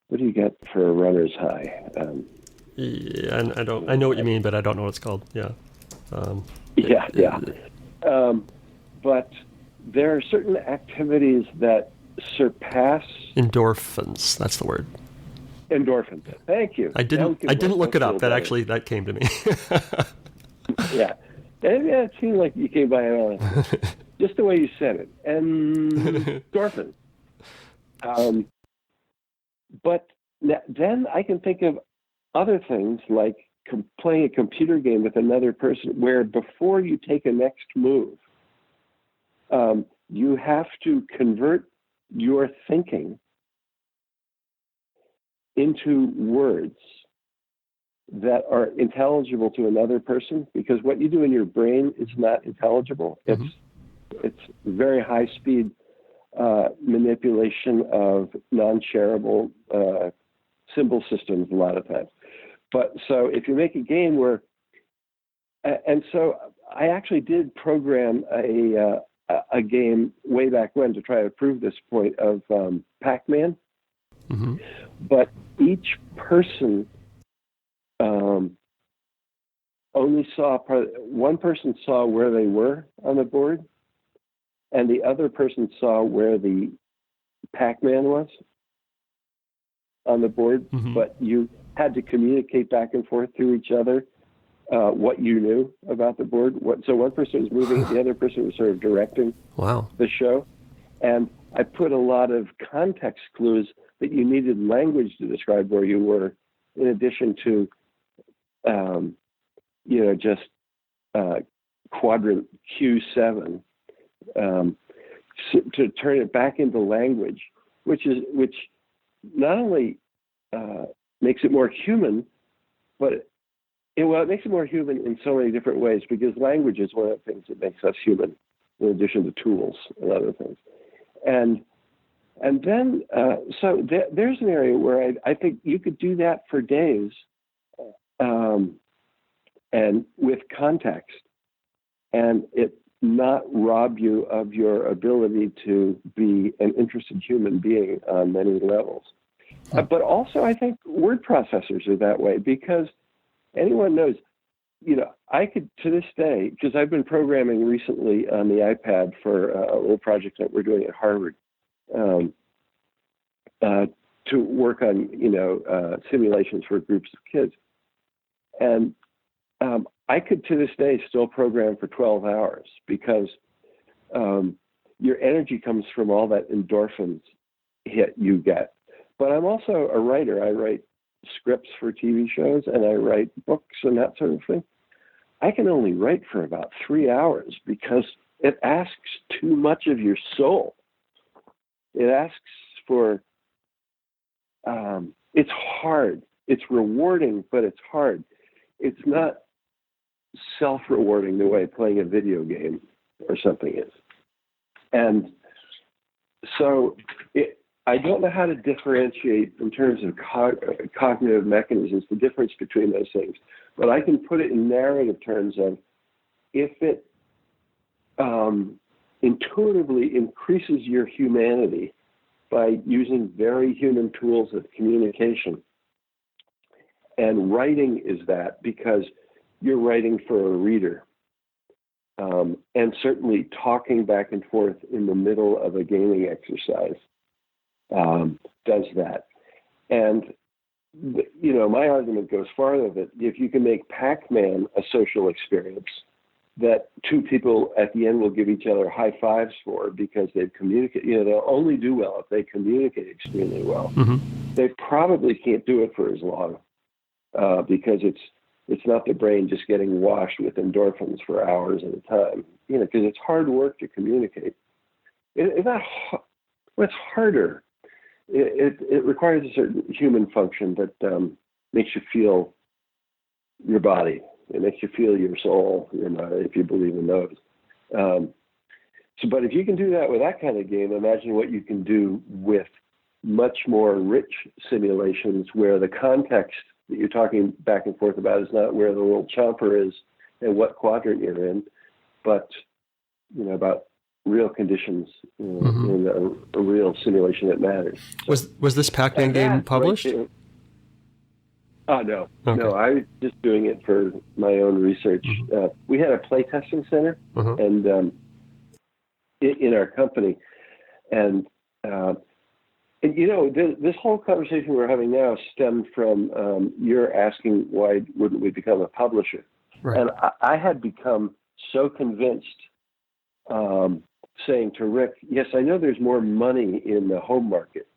what do you get for a runner's high? Yeah, I know what you mean, but I don't know what it's called. Yeah. But there are certain activities that surpass endorphins. That's the word. Endorphins. Thank you. I didn't look it up. That came to me. Yeah. It seemed like you came by it on just the way you said it. Endorphins. But then I can think of other things like playing a computer game with another person, where before you take a next move, you have to convert your thinking into words that are intelligible to another person, because what you do in your brain is not intelligible. It's very high speed manipulation of non-shareable symbol systems a lot of times. But so if you make a game where, and so I actually did program a game way back when to try to prove this point of Pac-Man. But each person only saw one person saw where they were on the board, and the other person saw where the Pac-Man was on the board. But you had to communicate back and forth to each other what you knew about the board. So one person was moving, the other person was sort of directing the show. And I put a lot of context clues that you needed language to describe where you were, in addition to, just quadrant Q7, to turn it back into language, which not only makes it more human, but it makes it more human in so many different ways, because language is one of the things that makes us human, in addition to tools and other things. And then, so there's an area where I think you could do that for days, and with context, and it not rob you of your ability to be an interested human being on many levels. But also, I think word processors are that way, because anyone knows, I could, to this day, because I've been programming recently on the iPad for a little project that we're doing at Harvard, to work on, simulations for groups of kids. And I could, to this day, still program for 12 hours, because your energy comes from all that endorphins hit you get. But I'm also a writer. I write scripts for TV shows, and I write books and that sort of thing. I can only write for about 3 hours, because it asks too much of your soul. It asks for, it's hard. It's rewarding, but it's hard. It's not self-rewarding the way playing a video game or something is. And so I don't know how to differentiate in terms of cognitive mechanisms, the difference between those things, but I can put it in narrative terms of if it intuitively increases your humanity by using very human tools of communication. And writing is that because you're writing for a reader. And certainly talking back and forth in the middle of a gaming exercise does that. And, my argument goes farther that if you can make Pac-Man a social experience that two people at the end will give each other high fives for because they've communicated, they'll only do well if they communicate extremely well. Mm-hmm. They probably can't do it for as long because it's not the brain just getting washed with endorphins for hours at a time, because it's hard work to communicate. It's not. What's harder? It requires a certain human function that makes you feel your body. It makes you feel your soul, if you believe in those. But if you can do that with that kind of game, imagine what you can do with much more rich simulations where the context that you're talking back and forth about is not where the little chomper is and what quadrant you're in, but about real conditions in a real simulation that matters. Was this Pac-Man game published? No. Okay. No, I was just doing it for my own research. Mm-hmm. We had a playtesting center and in our company, and this whole conversation we're having now stemmed from you're asking why wouldn't we become a publisher, right. And I had become so convinced, saying to Rick, yes, I know there's more money in the home market,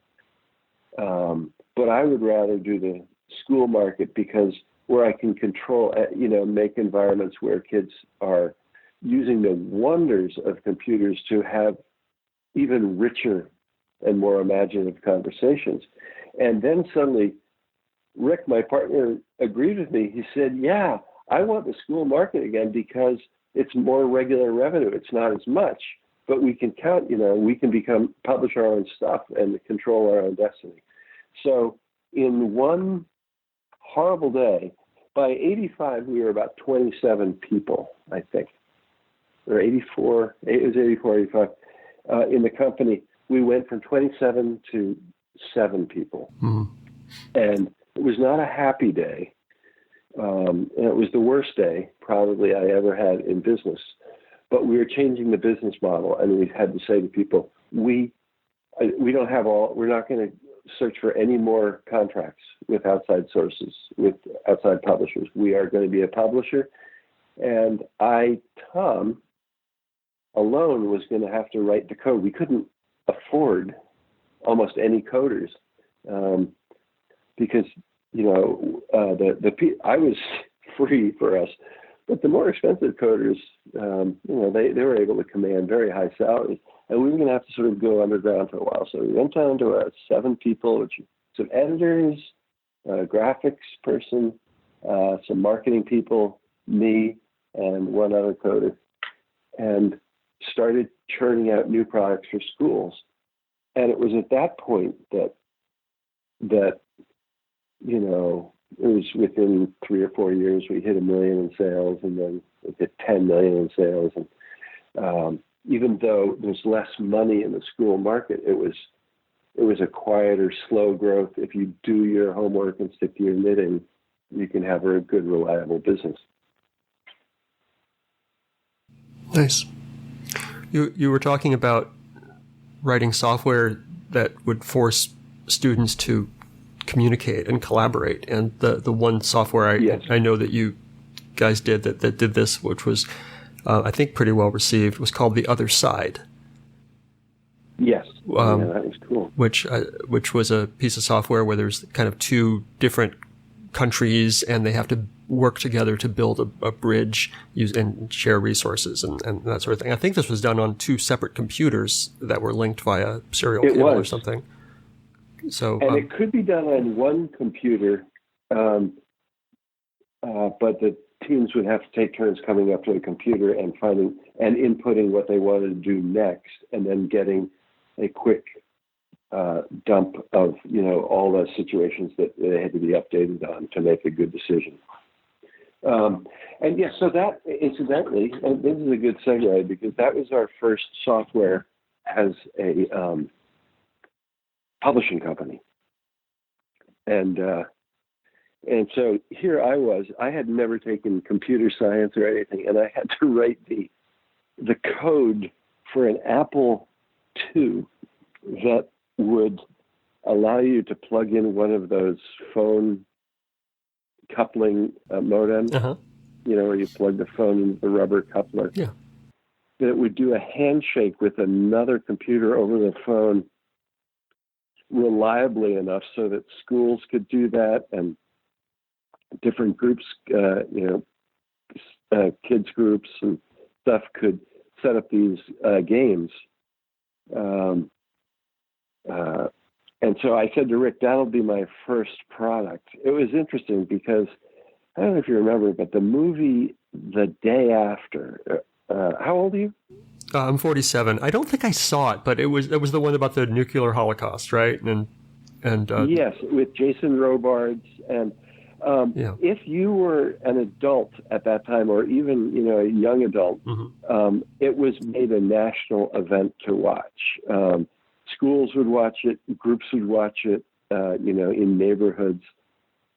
but I would rather do the school market because where I can control, make environments where kids are using the wonders of computers to have even richer and more imaginative conversations. And then suddenly, Rick, my partner, agreed with me. He said, yeah, I want the school market again because it's more regular revenue. It's not as much, but we can count, we can publish our own stuff and control our own destiny. So in one horrible day, by 85, we were about 27 people, I think, or 84, it was 84, 85, in the company. We went from 27 to 7 people. Mm-hmm. And it was not a happy day. And it was the worst day probably I ever had in business. But we were changing the business model, and we had to say to people, we don't have we're not going to search for any more contracts with outside sources, with outside publishers. We are going to be a publisher. And Tom, alone was going to have to write the code. We couldn't afford almost any coders because, I was free for us, but the more expensive coders, they were able to command very high salaries, and we were going to have to sort of go underground for a while. So we went down to 7 people, which some editors, a graphics person, some marketing people, me, and one other coder, and started churning out new products for schools. And it was at that point that it was within 3 or 4 years we hit $1 million in sales, and then we hit 10 million in sales. And even though there's less money in the school market, it was a quieter, slow growth. If you do your homework and stick to your knitting, you can have a good, reliable business. Nice. You were talking about writing software that would force students to communicate and collaborate, and the one software I know that you guys did that did this, which was I think pretty well received, was called The Other Side. Yes, that was cool. Which was a piece of software where there's kind of 2 different countries, and they have to work together to build a bridge and share resources and that sort of thing. I think this was done on 2 separate computers that were linked via serial cable or something. So, and it could be done on one computer, but the teams would have to take turns coming up to the computer and finding and inputting what they wanted to do next, and then getting a quick dump of all the situations that they had to be updated on to make a good decision. And yes, so that incidentally, and this is a good segue because that was our first software as a publishing company, and so here I had never taken computer science or anything, and I had to write the code for an Apple II that would allow you to plug in one of those phone coupling modems, where you plug the phone into the rubber coupler. Yeah. That would do a handshake with another computer over the phone reliably enough so that schools could do that, and different groups, kids groups and stuff could set up these games. And so I said to Rick, that'll be my first product. It was interesting because, I don't know if you remember, but the movie The Day After, how old are you? I'm 47. I don't think I saw it, but it was the one about the nuclear holocaust, right? And yes, with Jason Robards. And if you were an adult at that time, or even a young adult, it was made a national event to watch. Schools would watch it, groups would watch it, in neighborhoods.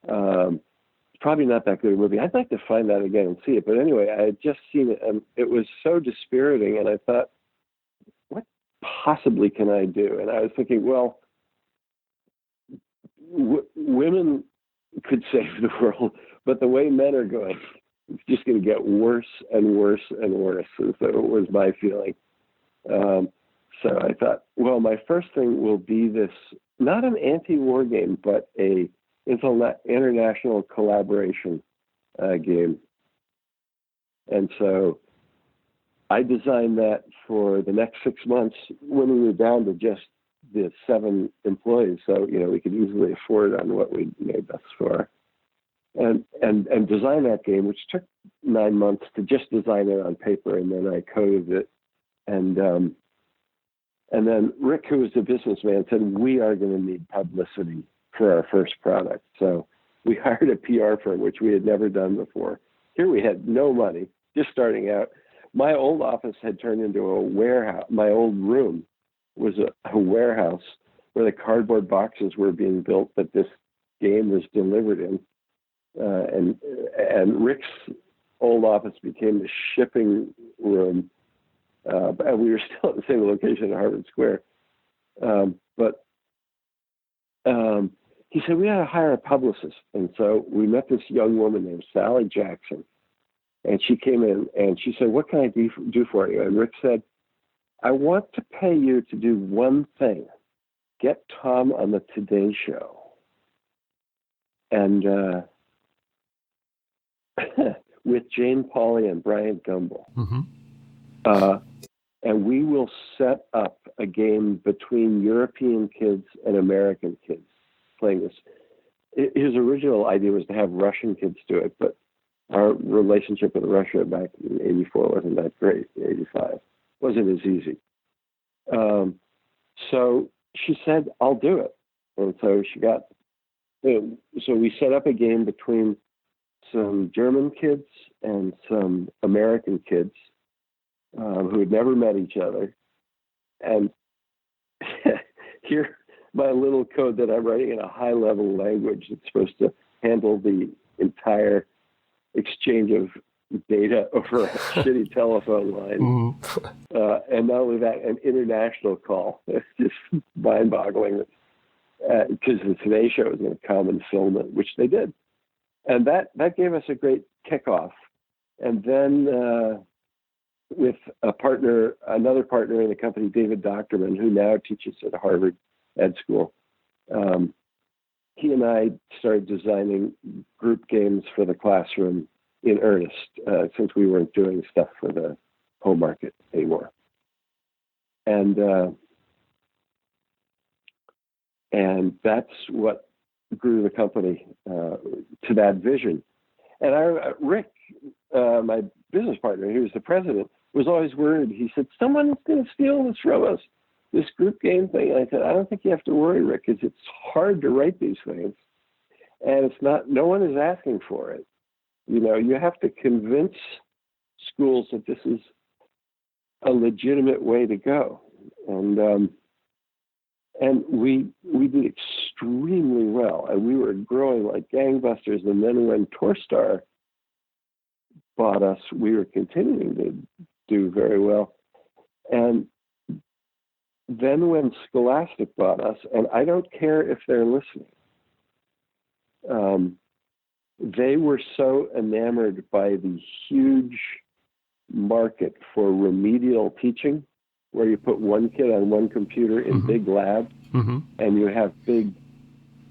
Probably not that good a movie. I'd like to find that again and see it. But anyway, I had just seen it, and it was so dispiriting, and I thought, what possibly can I do? And I was thinking, well, women could save the world, but the way men are going, it's just going to get worse and worse and worse. And so it was my feeling. So I thought, well, my first thing will be this, not an anti-war game, but a international collaboration game. And so I designed that for the next 6 months when we were down to just the 7 employees. So, we could easily afford on what we made thus far. And design that game, which took 9 months to just design it on paper, and then I coded it. And then Rick, who was a businessman, said, we are going to need publicity for our first product. So we hired a PR firm, which we had never done before. Here we had no money, just starting out. My old office had turned into a warehouse. My old room was a warehouse where the cardboard boxes were being built that this game was delivered in. And Rick's old office became the shipping room. And we were still at the same location at Harvard Square. But he said, we ought to hire a publicist. And so we met this young woman named Sally Jackson. And she came in and she said, what can I do for you? And Rick said, I want to pay you to do one thing. Get Tom on the Today Show. And with Jane Pauley and Bryant Gumbel. And we will set up a game between European kids and American kids playing this. His original idea was to have Russian kids do it, but our relationship with Russia back in 84 wasn't that great. 85 wasn't as easy. So she said, I'll do it. And so so we set up a game between some German kids and some American kids who had never met each other. And here, my little code that I'm writing in a high-level language that's supposed to handle the entire exchange of data over a shitty telephone line. And not only that, an international call. It's just mind-boggling because the Today Show was going to come and film it, which they did. And that gave us a great kickoff. And then with another partner in the company, David Docterman, who now teaches at Harvard Ed School, he and I started designing group games for the classroom in earnest, since we weren't doing stuff for the home market anymore. And that's what grew the company to that vision. And Rick, my business partner, who was the president, was always worried. He said, someone's going to steal this from us, this group game thing. And I said, I don't think you have to worry, Rick, because it's hard to write these things. And it's not, no one is asking for it. You know, you have to convince schools that this is a legitimate way to go. And we did extremely well, and we were growing like gangbusters. And then when Torstar bought us, we were continuing to do very well. And then when Scholastic bought us, and I don't care if they're listening, they were so enamored by the huge market for remedial teaching, where you put one kid on one computer in big labs, and you have big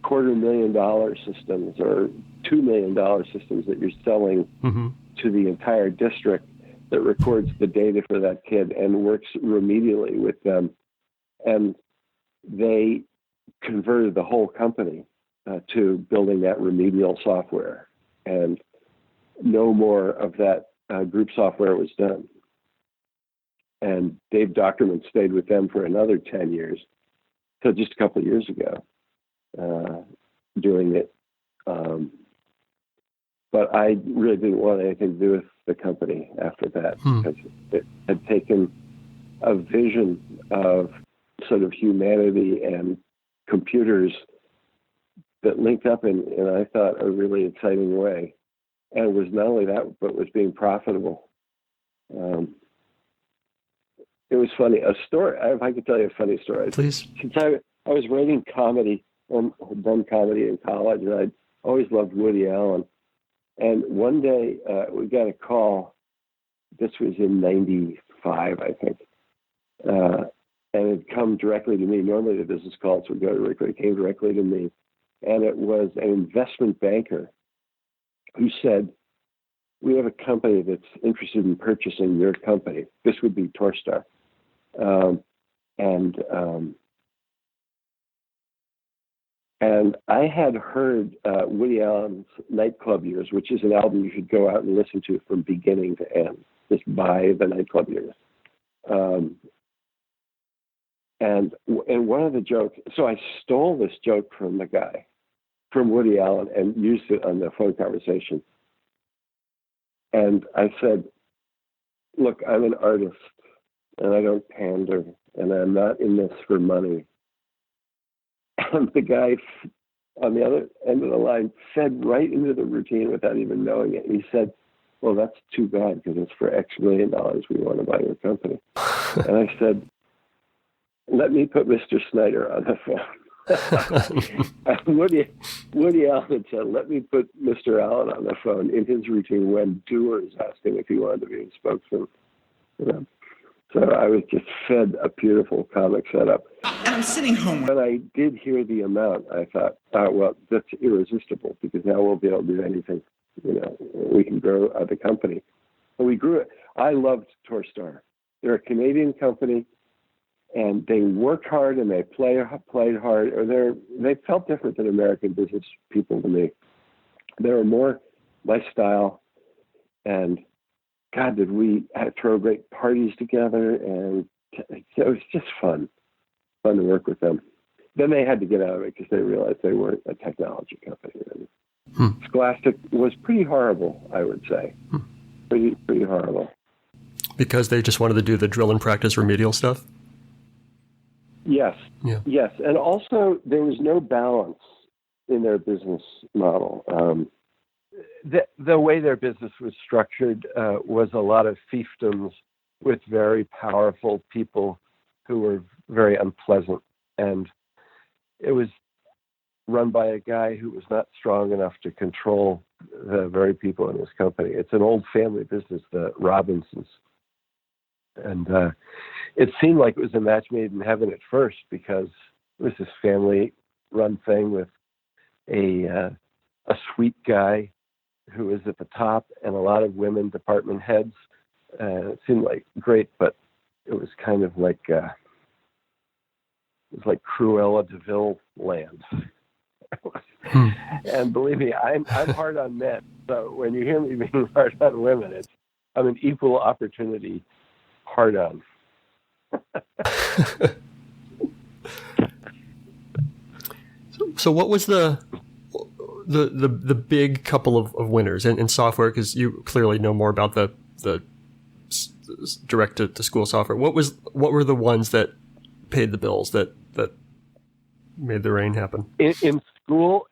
$250,000 systems or $2 million systems that you're selling to the entire district that records the data for that kid and works remedially with them. And they converted the whole company to building that remedial software, and no more of that group software was done. And Dave Dockerman stayed with them for another 10 years, till just a couple of years ago, doing it. But I really didn't want anything to do with the company after that, because it had taken a vision of sort of humanity and computers that linked up in I thought, a really exciting way. And it was not only that, but was being profitable. It was funny. A story, if I could tell you a funny story. Please. Since I was writing comedy, and had done comedy in college, and I'd always loved Woody Allen. And one day we got a call. This was in '95, I think. And it had come directly to me. Normally the business calls would go directly. It came directly to me. And it was an investment banker who said, we have a company that's interested in purchasing your company. This would be Torstar. And I had heard Woody Allen's Nightclub Years, which is an album you should go out and listen to from beginning to end, just buy the Nightclub Years. And one of the jokes, so I stole this joke from the guy, from Woody Allen, and used it on the phone conversation. And I said, look, I'm an artist, and I don't pander, and I'm not in this for money. And the guy on the other end of the line fed right into the routine without even knowing it. He said, well, that's too bad, because it's for X million dollars we want to buy your company. And I said, let me put Mr. Snyder on the phone. Woody Allen said, let me put Mr. Allen on the phone in his routine when Doers asked him if he wanted to be a spokesman. You know? So I was just fed a beautiful comic setup. And I'm sitting home. When I did hear the amount, I thought, oh, well, that's irresistible, because now we'll be able to do anything. You know, we can grow the company. And we grew it. I loved Torstar. They're a Canadian company, and they worked hard and they played hard. Or they felt different than American business people to me. They were more my style, and God, did we throw great parties together, and it was just fun to work with them. Then they had to get out of it because they realized they weren't a technology company. Scholastic was pretty horrible, I would say. Pretty horrible. Because they just wanted to do the drill and practice remedial stuff? Yes. Yeah. Yes. And also, there was no balance in their business model. The way their business was structured was a lot of fiefdoms with very powerful people who were very unpleasant. And it was run by a guy who was not strong enough to control the very people in his company. It's an old family business, the Robinsons. And it seemed like it was a match made in heaven at first, because it was this family-run thing with a sweet guy who was at the top, and a lot of women department heads. It seemed like great, but it was kind of like it was like Cruella de Vil land. And believe me, I'm hard on men. So when you hear me being hard on women, I'm an equal opportunity hard on. So what was the big couple of winners in software? Because you clearly know more about the direct to school software. What were the ones that paid the bills that made the rain happen? In school,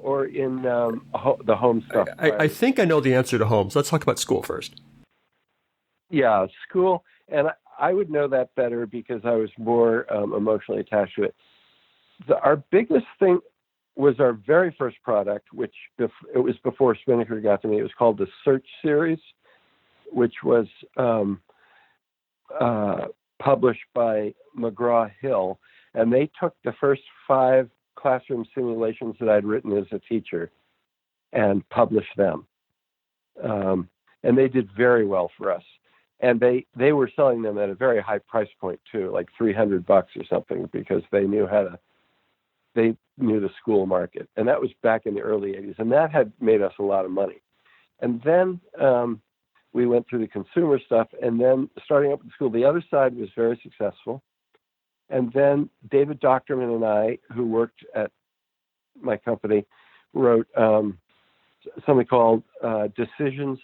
or in the home stuff? I think I know the answer to home. So let's talk about school first. Yeah, school, and I would know that better because I was more emotionally attached to it. Our biggest thing was our very first product, which it was before Spinnaker got to me. It was called the Search Series, which was published by McGraw-Hill, and they took the first 5 classroom simulations that I'd written as a teacher and published them. And they did very well for us. And they were selling them at a very high price point too, like $300 or something, because they knew the school market. And that was back in the early 80s. And that had made us a lot of money. And then we went through the consumer stuff, and then starting up at school, the other side was very successful. And then David Doctorman and I, who worked at my company, wrote something called Decisions,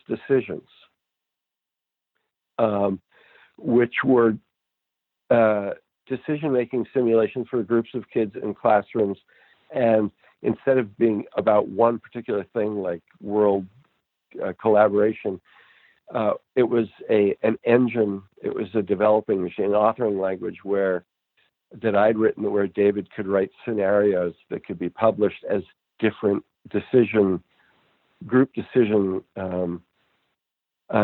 which were decision-making simulations for groups of kids in classrooms. And instead of being about one particular thing like world collaboration, it was an engine. It was a developing machine, authoring language that I'd written, where David could write scenarios that could be published as different group decision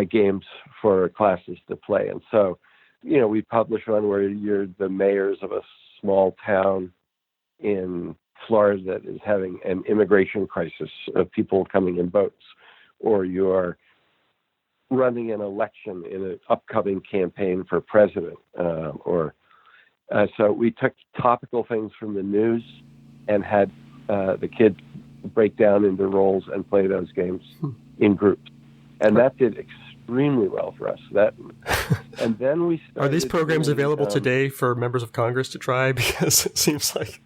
games for classes to play. And so, we published one where you're the mayors of a small town in Florida that is having an immigration crisis of people coming in boats, or you're running an election in an upcoming campaign for president, so we took topical things from the news and had the kids break down into roles and play those games in groups. And that did extremely well for us. And then we started. Are these programs available today for members of Congress to try? Because it seems like.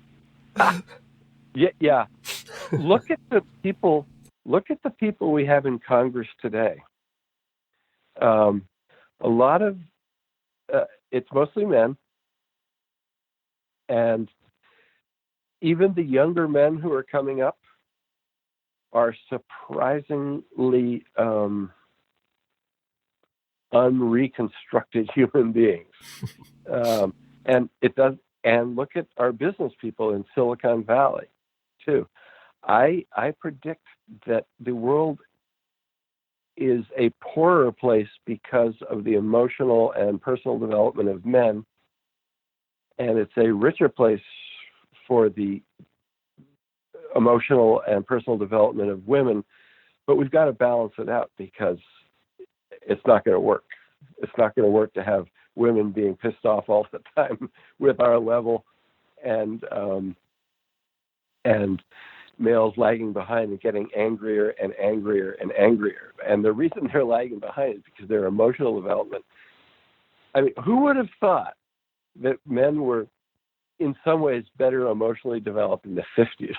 Yeah. Look at the people we have in Congress today. A lot of it's mostly men. And even the younger men who are coming up are surprisingly unreconstructed human beings. And look at our business people in Silicon Valley too. I predict that the world is a poorer place because of the emotional and personal development of men. And it's a richer place for the emotional and personal development of women. But we've got to balance it out, because it's not going to work. It's not going to work to have women being pissed off all the time with our level, and males lagging behind and getting angrier and angrier and angrier. And the reason they're lagging behind is because their emotional development. I mean, who would have thought that men were in some ways better emotionally developed in the 50s?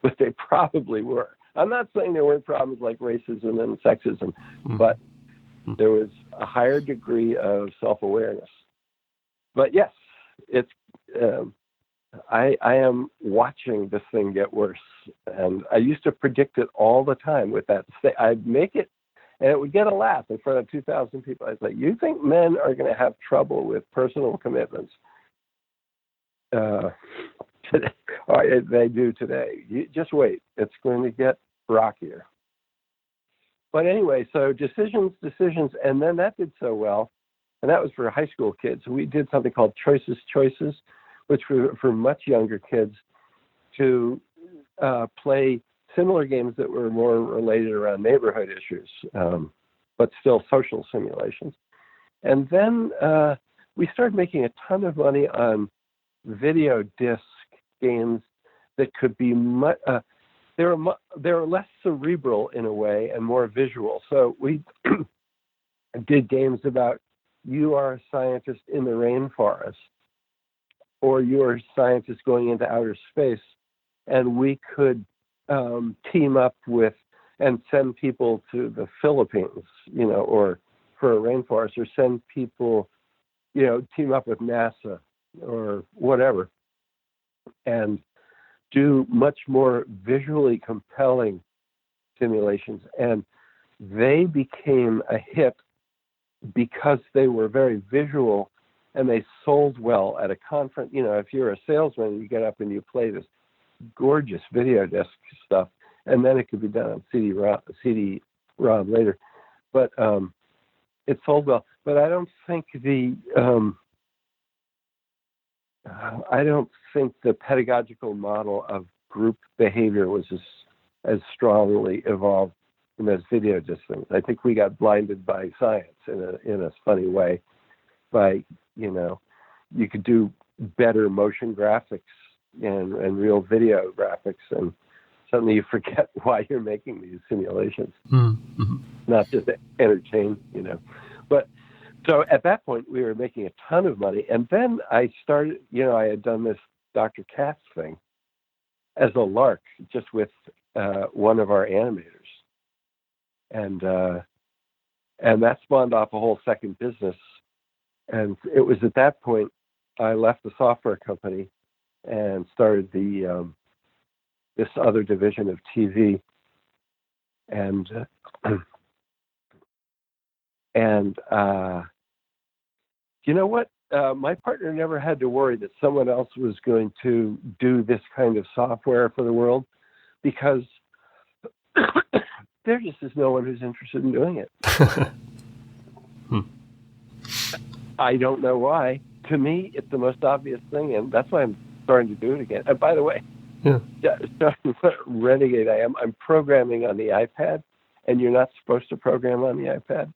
But they probably were. I'm not saying there weren't problems like racism and sexism, but there was a higher degree of self-awareness. But yes, it's. I am watching this thing get worse, and I used to predict it all the time with that. I'd make it, and it would get a laugh in front of 2,000 people. I was like, "You think men are going to have trouble with personal commitments?" Today, they do today. You just wait; it's going to get rockier. But anyway, so decisions, and then that did so well, and that was for high school kids. We did something called Choices, which were for much younger kids to play similar games that were more related around neighborhood issues, but still social simulations. And then we started making a ton of money on video disc games that could be they were less cerebral in a way and more visual. So we did games about you are a scientist in the rainforest, or you're a scientist going into outer space, and we could team up with and send people to the Philippines, or for a rainforest, or send people, team up with NASA or whatever, and do much more visually compelling simulations. And they became a hit because they were very visual and they sold well at a conference. If you're a salesman, you get up and you play this gorgeous video disc stuff, and then it could be done on CD-ROM later. But it sold well. But I don't think the pedagogical model of group behavior was as strongly evolved in those video disc things. I think we got blinded by science in a funny way. By you could do better motion graphics and real video graphics, and suddenly you forget why you're making these simulations, not just to entertain, But so at that point, we were making a ton of money. And then I started, I had done this Dr. Katz thing as a lark, just with one of our animators. And that spawned off a whole second business. And it was at that point I left the software company and started this other division of TV. And you know what? My partner never had to worry that someone else was going to do this kind of software for the world, because there just is no one who's interested in doing it. I don't know why. To me, it's the most obvious thing, and that's why I'm starting to do it again. And by the way, what renegade I am, I'm programming on the iPad, and you're not supposed to program on the iPad,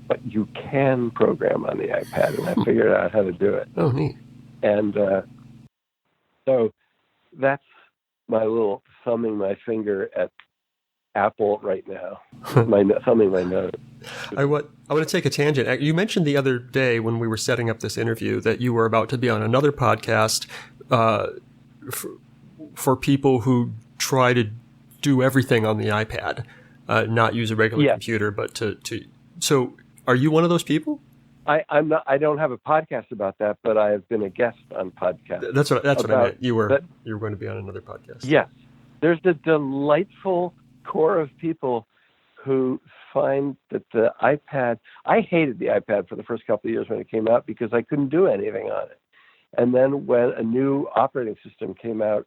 but you can program on the iPad, and I figured out how to do it. Oh, neat. And so that's my little thumbing my finger at Apple right now, thumbing my nose. I want to take a tangent. You mentioned the other day when we were setting up this interview that you were about to be on another podcast for people who try to do everything on the iPad, not use a regular computer, but to. So, are you one of those people? I'm not. I don't have a podcast about that, but I have been a guest on podcasts. That's what I meant. You were going to be on another podcast. Yes, there's a delightful core of people who find that the iPad. I hated the iPad for the first couple of years when it came out because I couldn't do anything on it. And then when a new operating system came out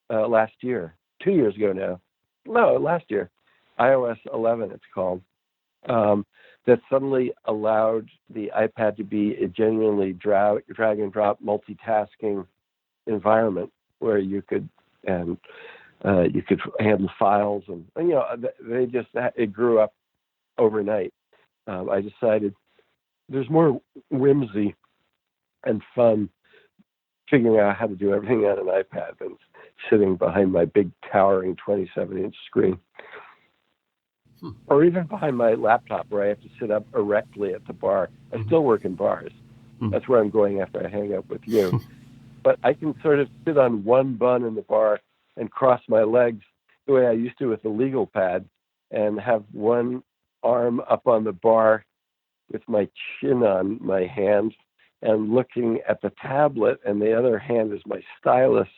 last year, 2 years ago now, last year, iOS 11 it's called, that suddenly allowed the iPad to be a genuinely drag and drop multitasking environment where you could handle files, and it grew up overnight. I decided there's more whimsy and fun figuring out how to do everything on an iPad than sitting behind my big towering 27-inch screen. Or even behind my laptop where I have to sit up erectly at the bar. I still work in bars. That's where I'm going after I hang up with you. But I can sort of sit on one bun in the bar and cross my legs the way I used to with the legal pad, and have one arm up on the bar with my chin on my hand and looking at the tablet, and the other hand is my stylus.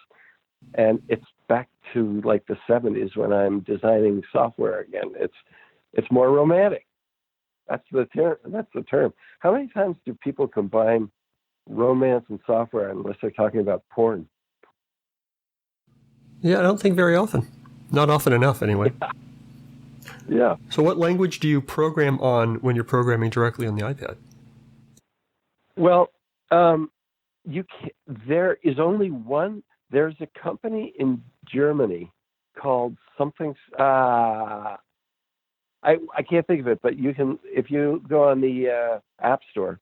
And it's back to like the 70s when I'm designing software again. It's more romantic. That's the term. How many times do people combine romance and software unless they're talking about porn? Yeah, I don't think very often. Not often enough, anyway. Yeah. So what language do you program on when you're programming directly on the iPad? Well, there is only one. There's a company in Germany called something. I can't think of it, but you can, if you go on the App Store,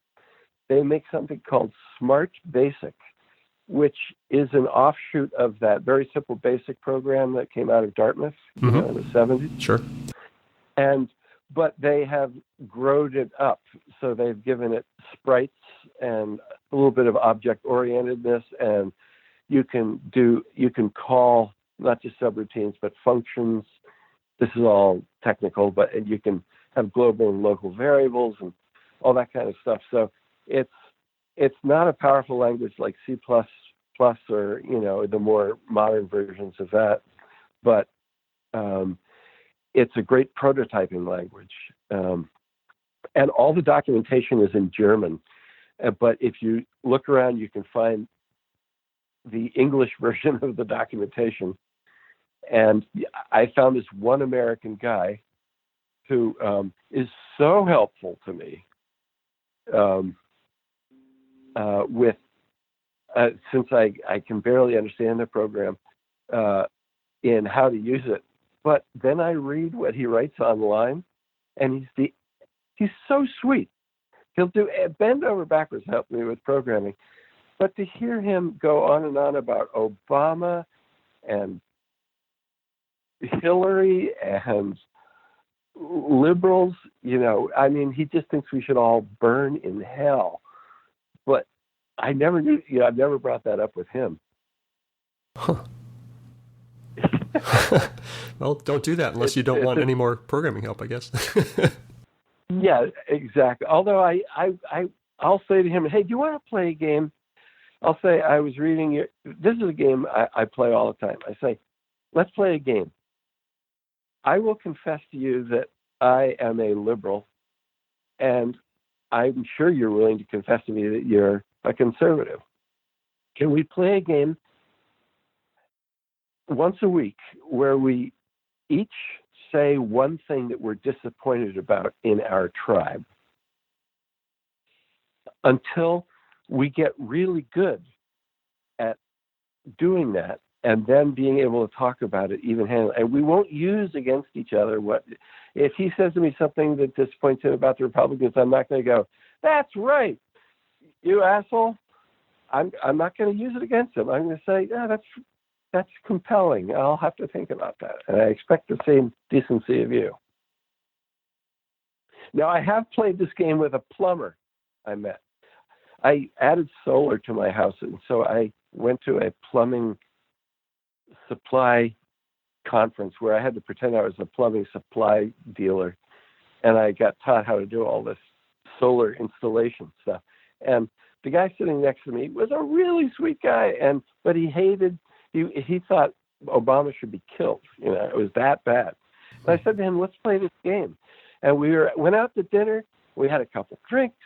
they make something called Smart Basic, which is an offshoot of that very simple basic program that came out of Dartmouth, in the 70s. Sure. But they have grown it up. So they've given it sprites and a little bit of object orientedness, and you can call not just subroutines, but functions. This is all technical, but you can have global and local variables and all that kind of stuff. So it's not a powerful language like C++ or, the more modern versions of that, but it's a great prototyping language. And all the documentation is in German. But if you look around, you can find the English version of the documentation. And I found this one American guy who is so helpful to me since I can barely understand the program in how to use it. But then I read what he writes online, and he's so sweet. He'll bend over backwards to help me with programming. But to hear him go on and on about Obama and Hillary and liberals, he just thinks we should all burn in hell. But I never knew, I've never brought that up with him. Huh. Well, don't do that unless you don't want any more programming help, I guess. Yeah, exactly. Although I'll say to him, hey, do you want to play a game? I'll say, I was reading this is a game I play all the time. I say, let's play a game. I will confess to you that I am a liberal, and I'm sure you're willing to confess to me that you're a conservative. Can we play a game once a week where we each say one thing that we're disappointed about in our tribe until we get really good at doing that, and then being able to talk about it even-handedly. And we won't use against each other if he says to me something that disappoints him about the Republicans, I'm not going to go, that's right, you asshole. I'm not going to use it against him. I'm going to say, yeah, that's compelling. I'll have to think about that. And I expect the same decency of you. Now, I have played this game with a plumber I met. I added solar to my house, and so I went to a plumbing supply conference where I had to pretend I was a plumbing supply dealer, and I got taught how to do all this solar installation stuff. And the guy sitting next to me was a really sweet guy, but he thought Obama should be killed. It was that bad. And I said to him, let's play this game. And we went out to dinner. We had a couple drinks,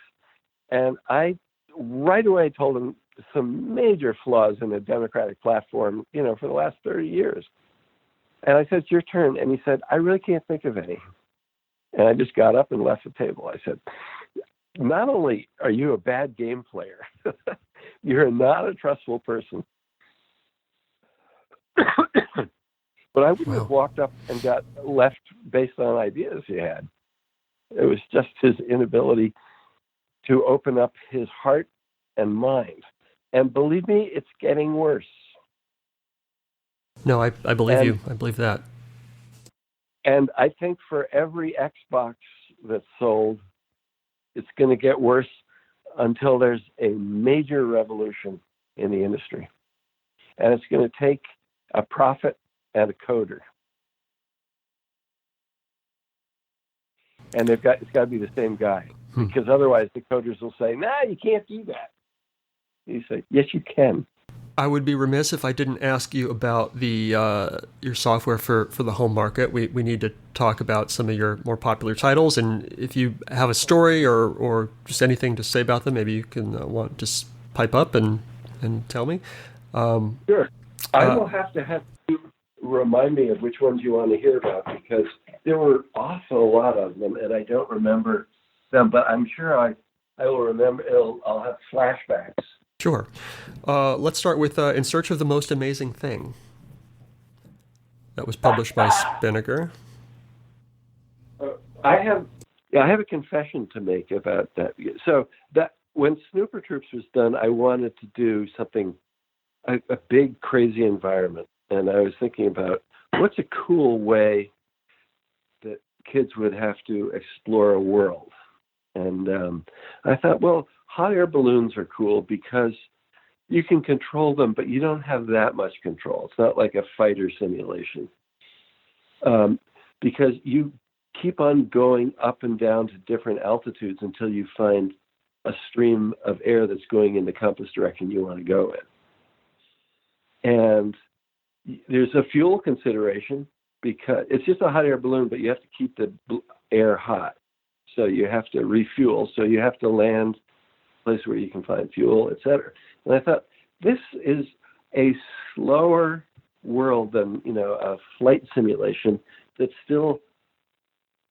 and I right away told him some major flaws in the Democratic platform, for the last 30 years. And I said, it's your turn. And he said, I really can't think of any. And I just got up and left the table. I said, not only are you a bad game player, you're not a trustful person. But I wouldn't have walked up and got left based on ideas he had. It was just his inability to open up his heart and mind. And believe me, it's getting worse. No, I believe you. I believe that. And I think for every Xbox that's sold, it's going to get worse until there's a major revolution in the industry. And it's going to take a prophet and a coder. And it's got to be the same guy. Because otherwise the coders will say, nah, you can't do that. You say, yes, you can. I would be remiss if I didn't ask you about your software for the home market. We need to talk about some of your more popular titles, and if you have a story or just anything to say about them, maybe you can just pipe up and tell me. Sure. I will have you remind me of which ones you want to hear about, because there were also a lot of them, and I don't remember them, but I'm sure I will remember. I'll have flashbacks. Sure. Let's start with In Search of the Most Amazing Thing. That was published by Spinnaker. I have a confession to make about that. So that when Snooper Troops was done, I wanted to do something, a big, crazy environment. And I was thinking about what's a cool way that kids would have to explore a world. And I thought, well, hot air balloons are cool because you can control them, but you don't have that much control. It's not like a fighter simulation. Because you keep on going up and down to different altitudes until you find a stream of air that's going in the compass direction you want to go in. And there's a fuel consideration because it's just a hot air balloon, but you have to keep the air hot. So you have to refuel. So you have to land a place where you can find fuel, et cetera. And I thought, this is a slower world than, a flight simulation that's still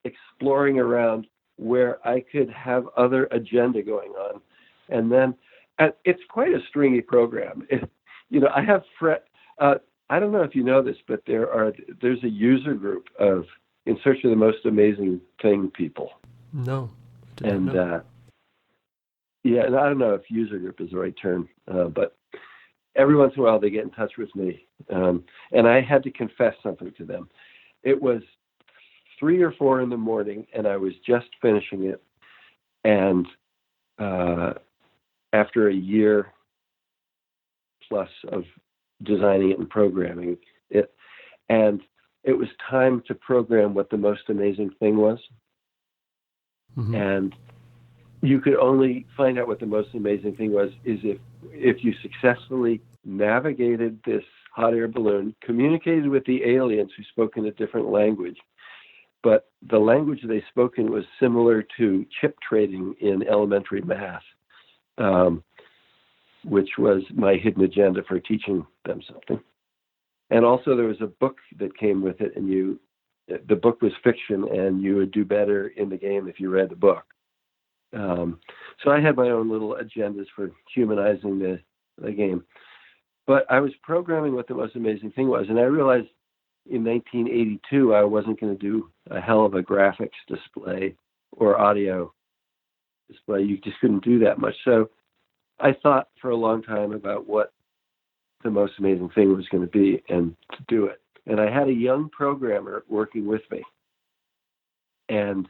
exploring around where I could have other agenda going on. And then it's quite a stringy program. I have I don't know if you know this, but there's a user group of In Search of the Most Amazing Thing people. No. And and I don't know if user group is the right term, but every once in a while they get in touch with me, and I had to confess something to them. It was 3 or 4 in the morning, and I was just finishing it, and after a year plus of designing it and programming it, and it was time to program what the most amazing thing was. Mm-hmm. And you could only find out what the most amazing thing was is if you successfully navigated this hot air balloon, communicated with the aliens who spoke in a different language, but the language they spoke in was similar to chip trading in elementary math, which was my hidden agenda for teaching them something. And also there was a book that came with it, and the book was fiction, and you would do better in the game if you read the book. So I had my own little agendas for humanizing the game. But I was programming what the most amazing thing was, and I realized in 1982 I wasn't going to do a hell of a graphics display or audio display. You just couldn't do that much. So I thought for a long time about what the most amazing thing was going to be and to do it. And I had a young programmer working with me. And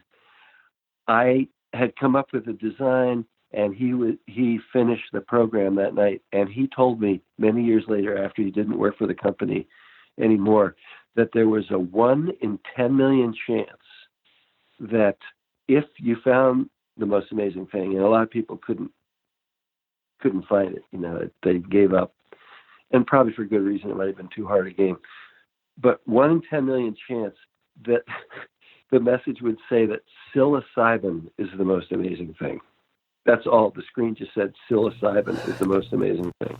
I had come up with a design, and he finished the program that night. And he told me many years later, after he didn't work for the company anymore, that there was a 1 in 10 million chance that if you found the most amazing thing, and a lot of people couldn't find it, they gave up, and probably for good reason. It might have been too hard a game, but 1 in 10 million chance that the message would say that psilocybin is the most amazing thing. That's all. The screen just said psilocybin is the most amazing thing,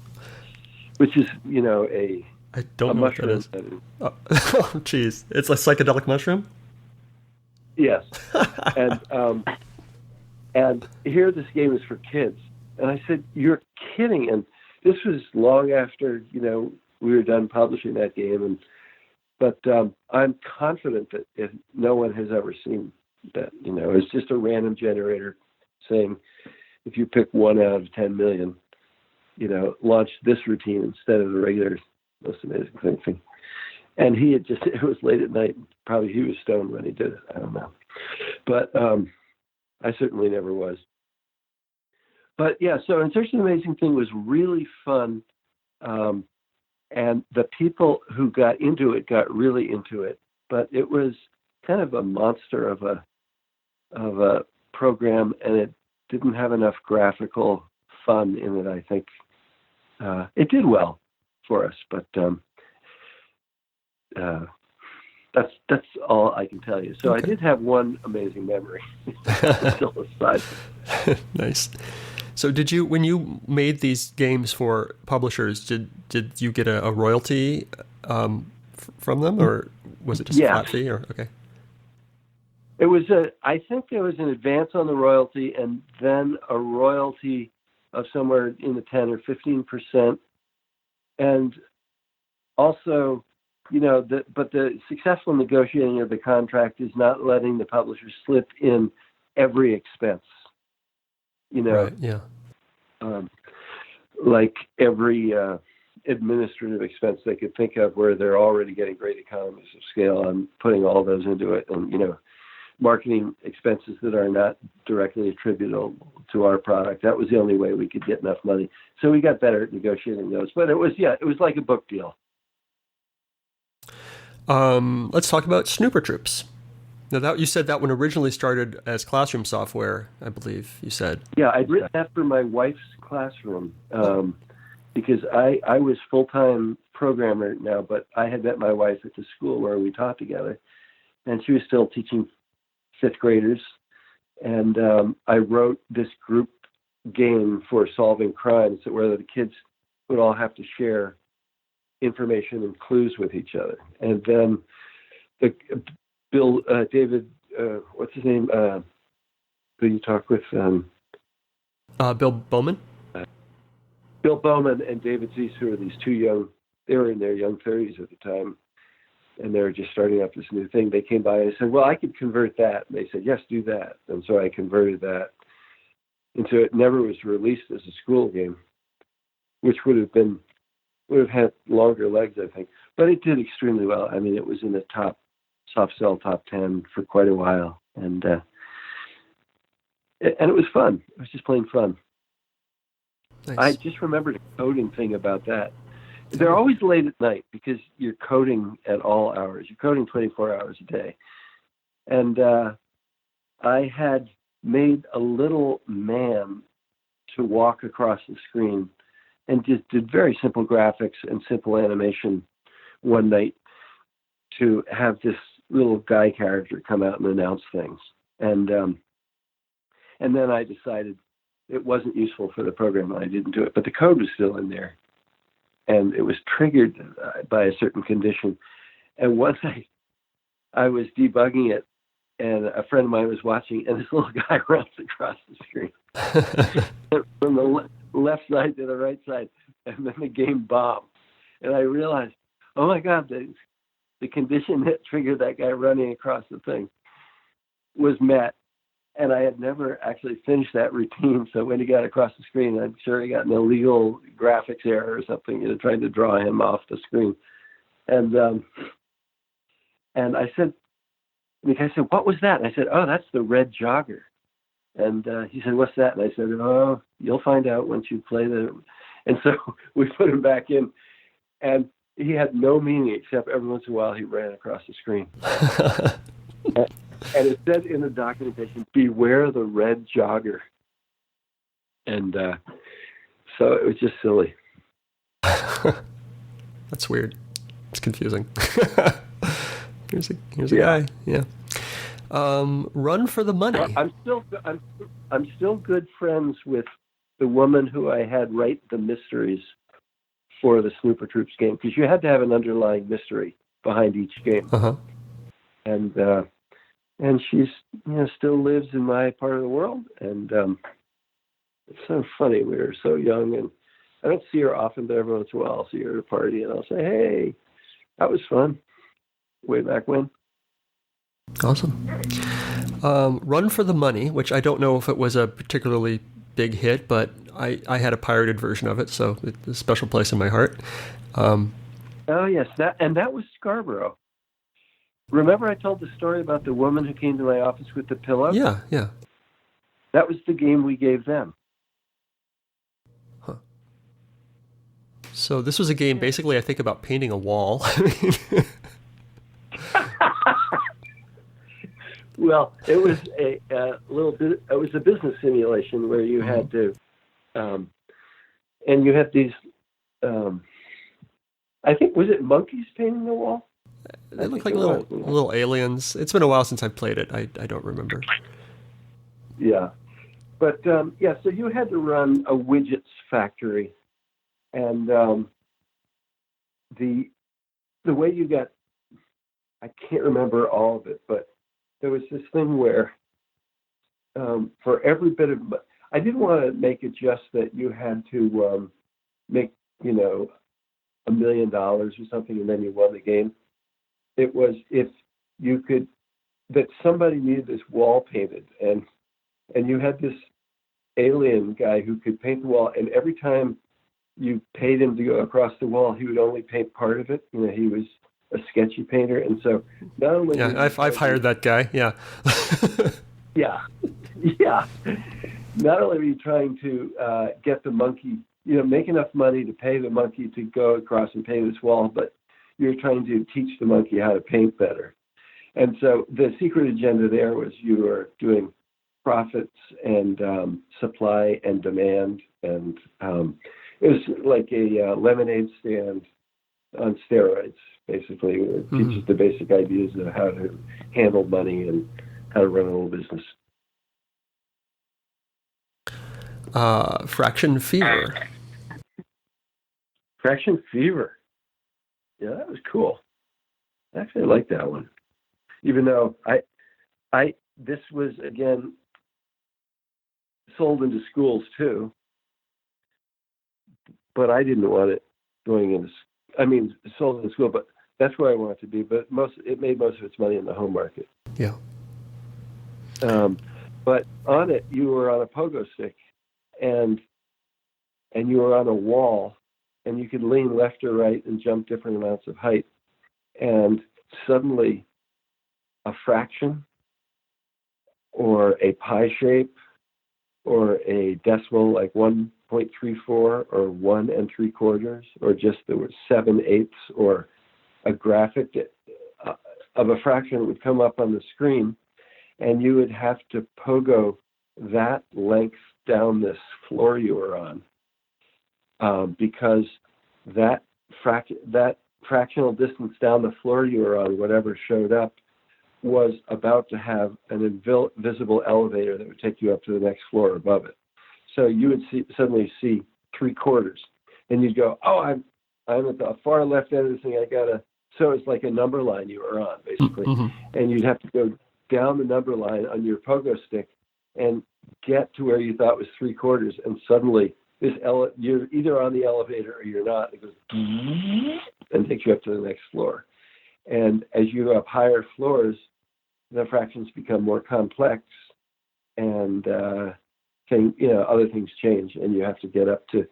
which is, I don't know what that is. Oh, jeez. It's a psychedelic mushroom? Yes. And here this game is for kids. And I said, you're kidding. And this was long after, we were done publishing that game. But I'm confident that if no one has ever seen that, it's just a random generator saying, if you pick 1 out of 10 million, launch this routine instead of the regular most amazing thing. And he had it was late at night. Probably he was stoned when he did it. I don't know. But I certainly never was. But yeah, so In Search of the Amazing Thing was really fun. And the people who got into it got really into it. But it was kind of a monster of a program, and it didn't have enough graphical fun in it, I think. It did well for us, but that's all I can tell you. So okay. I did have one amazing memory. Still aside. Nice. So did you, when you made these games for publishers, did you get a royalty from them, or was it just a flat fee? Or okay. It was I think there was an advance on the royalty, and then a royalty of somewhere in the 10 or 15%, and also but the successful negotiating of the contract is not letting the publisher slip in every expense. Right, yeah. Like every administrative expense they could think of, where they're already getting great economies of scale, and putting all those into it, and marketing expenses that are not directly attributable to our product. That was the only way we could get enough money. So we got better at negotiating those. But it was like a book deal. Let's talk about Snooper Troops. Now, you said that one originally started as classroom software, I believe you said. Yeah, I'd written that for my wife's classroom because I was full-time programmer now, but I had met my wife at the school where we taught together, and she was still teaching fifth graders. And I wrote this group game for solving crimes where the kids would all have to share information and clues with each other. And then David, what's his name? Who you talk with? Bill Bowman? Bill Bowman and David Zeiss, who are these they were in their young 30s at the time, and they were just starting up this new thing. They came by and said, well, I could convert that. And they said, yes, do that. And so I converted that into it. Never was released as a school game, which would have had longer legs, I think. But it did extremely well. I mean, it was in the soft sell top 10 for quite a while. And it was fun. It was just plain fun. Nice. I just remembered a coding thing about that. They're always late at night because you're coding at all hours. You're coding 24 hours a day. And I had made a little man to walk across the screen and just did very simple graphics and simple animation one night to have this little guy character come out and announce things. And then I decided it wasn't useful for the program, and I didn't do it. But the code was still in there, and it was triggered by a certain condition. And once I was debugging it, and a friend of mine was watching, and this little guy runs across the screen from the left side to the right side, and then the game bombed. And I realized, oh my God, the condition that triggered that guy running across the thing was met. And I had never actually finished that routine. So when he got across the screen, I'm sure he got an illegal graphics error or something, trying to draw him off the screen. And I said, the guy said, what was that? And I said, oh, that's the red jogger. And he said, what's that? And I said, oh, you'll find out once you play the. And so we put him back in, and he had no meaning except every once in a while he ran across the screen. And it said in the documentation, beware the red jogger. And so it was just silly. That's weird. It's confusing. Here's a guy. Yeah. Run for the money. I'm still good friends with the woman who I had write the mysteries for the Snooper Troops game, because you had to have an underlying mystery behind each game. Uh-huh. And she's still lives in my part of the world, and it's so funny. We were so young, and I don't see her often, but every once in a while I'll see her at a party, and I'll say, "Hey, that was fun." Way back when. Awesome. Run for the Money, which I don't know if it was a particularly big hit, but I had a pirated version of it, so it's a special place in my heart. Oh yes, that was Scarborough. Remember I told the story about the woman who came to my office with the pillow? Yeah. That was the game we gave them. Huh. So this was a game, basically, I think, about painting a wall. Well, it was a little bit. It was a business simulation where you had to, and you had these. I think, was it monkeys painting the wall? They look like little aliens. It's been a while since I've played it. I don't remember. Yeah, but so you had to run a widgets factory, and the way you got, I can't remember all of it, but there was this thing where for every bit of, I didn't want to make it just that you had to make $1 million or something and then you won the game. it was if you could, that somebody needed this wall painted, and you had this alien guy who could paint the wall, and every time you paid him to go across the wall, he would only paint part of it. You know, he was a sketchy painter, and so not only I've hired that guy. Yeah. Yeah. Yeah. Not only were you trying to get the monkey, make enough money to pay the monkey to go across and paint this wall, but you're trying to teach the monkey how to paint better. And so the secret agenda there was you were doing profits and supply and demand, and it was like a lemonade stand on steroids, basically. It teaches the basic ideas of how to handle money and how to run a little business. Fraction Fever. Fraction Fever. Yeah, that was cool. Actually, I like that one. Even though this was, again, sold into schools too, but I didn't want it going into, sold in school, but that's where I want it to be. But it made most of its money in the home market. Yeah. But on it, you were on a pogo stick, and you were on a wall, and you could lean left or right and jump different amounts of height. And suddenly, a fraction, or a pi shape, or a decimal like 1.34 or 1 3/4, or just there were 7/8, or a graphic of a fraction would come up on the screen, and you would have to pogo that length down this floor you were on, because that fractional distance down the floor you were on, whatever showed up, was about to have an invisible elevator that would take you up to the next floor above it. So you would suddenly see 3/4, and you'd go, "Oh, I'm at the far left end of this thing. I gotta." So it's like a number line you were on, basically, and you'd have to go down the number line on your pogo stick and get to where you thought was 3/4, and suddenly you're either on the elevator or you're not. It goes and takes you up to the next floor. And as you go up higher floors, the fractions become more complex, and other things change, and you have to get up to.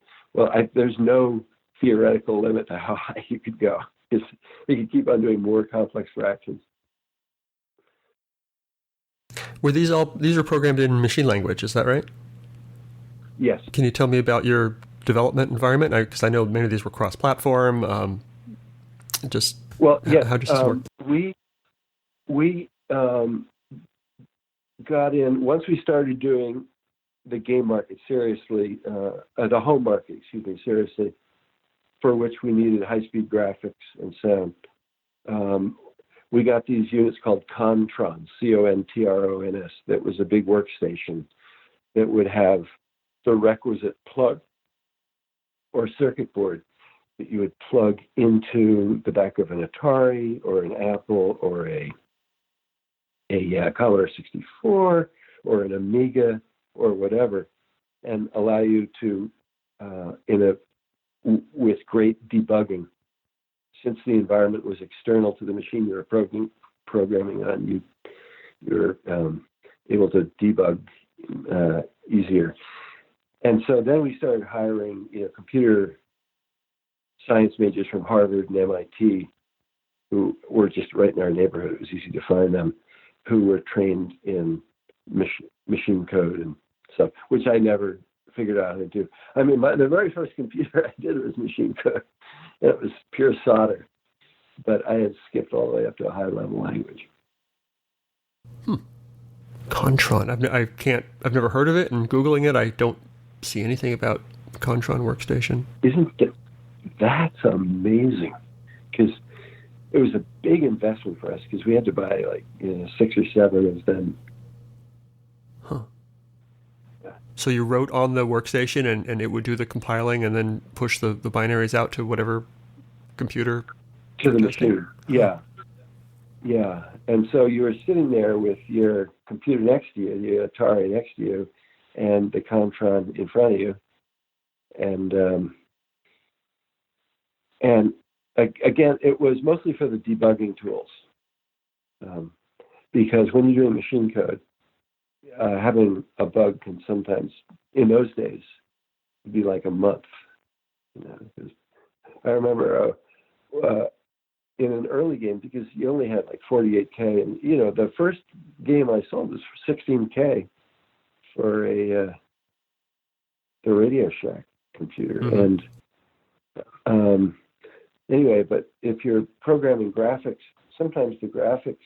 There's no theoretical limit to how high you could go, because you could keep on doing more complex fractions. Were these are programmed in machine language? Is that right? Yes. Can you tell me about your development environment? Because I know many of these were cross-platform. How does this work? We got in once we started doing the game market seriously, the home market, seriously, for which we needed high-speed graphics and sound. We got these units called Controns, Controns, that was a big workstation that would have the requisite plug or circuit board that you would plug into the back of an Atari or an Apple or a Commodore 64 or an Amiga or whatever, and allow you to, with great debugging, since the environment was external to the machine you were programming on, you're able to debug easier. And so then we started hiring, computer science majors from Harvard and MIT, who were just right in our neighborhood. It was easy to find them, who were trained in machine code and stuff, which I never figured out how to do. The very first computer I did was machine code. It was pure solder, but I had skipped all the way up to a high-level language. Contron. I've never heard of it, and Googling it, I don't see anything about Contron workstation. That's amazing, because it was a big investment for us, because we had to buy 6 or 7 of them. Huh. Yeah. So you wrote on the workstation, and it would do the compiling and then push the binaries out to whatever computer? To the machine, yeah. Yeah, and so you were sitting there with your computer next to you, your Atari next to you, and the Contron in front of you, and again, it was mostly for the debugging tools. Because when you're doing machine code, having a bug can sometimes, in those days, be like a month. I remember in an early game, because you only had like 48K, and the first game I sold was for 16K for the Radio Shack computer. Mm-hmm. And anyway, but if you're programming graphics, sometimes the graphics,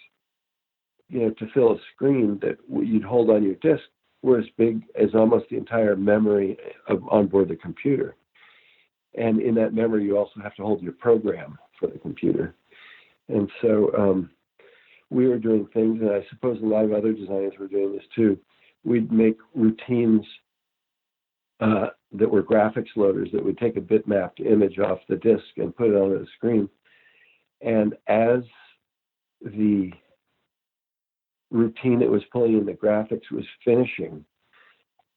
to fill a screen that you'd hold on your disk were as big as almost the entire memory on board the computer. And in that memory, you also have to hold your program for the computer. And so we were doing things, and I suppose a lot of other designers were doing this too. We'd make routines that were graphics loaders that would take a bitmapped image off the disk and put it on the screen. And as the routine that was pulling in the graphics was finishing,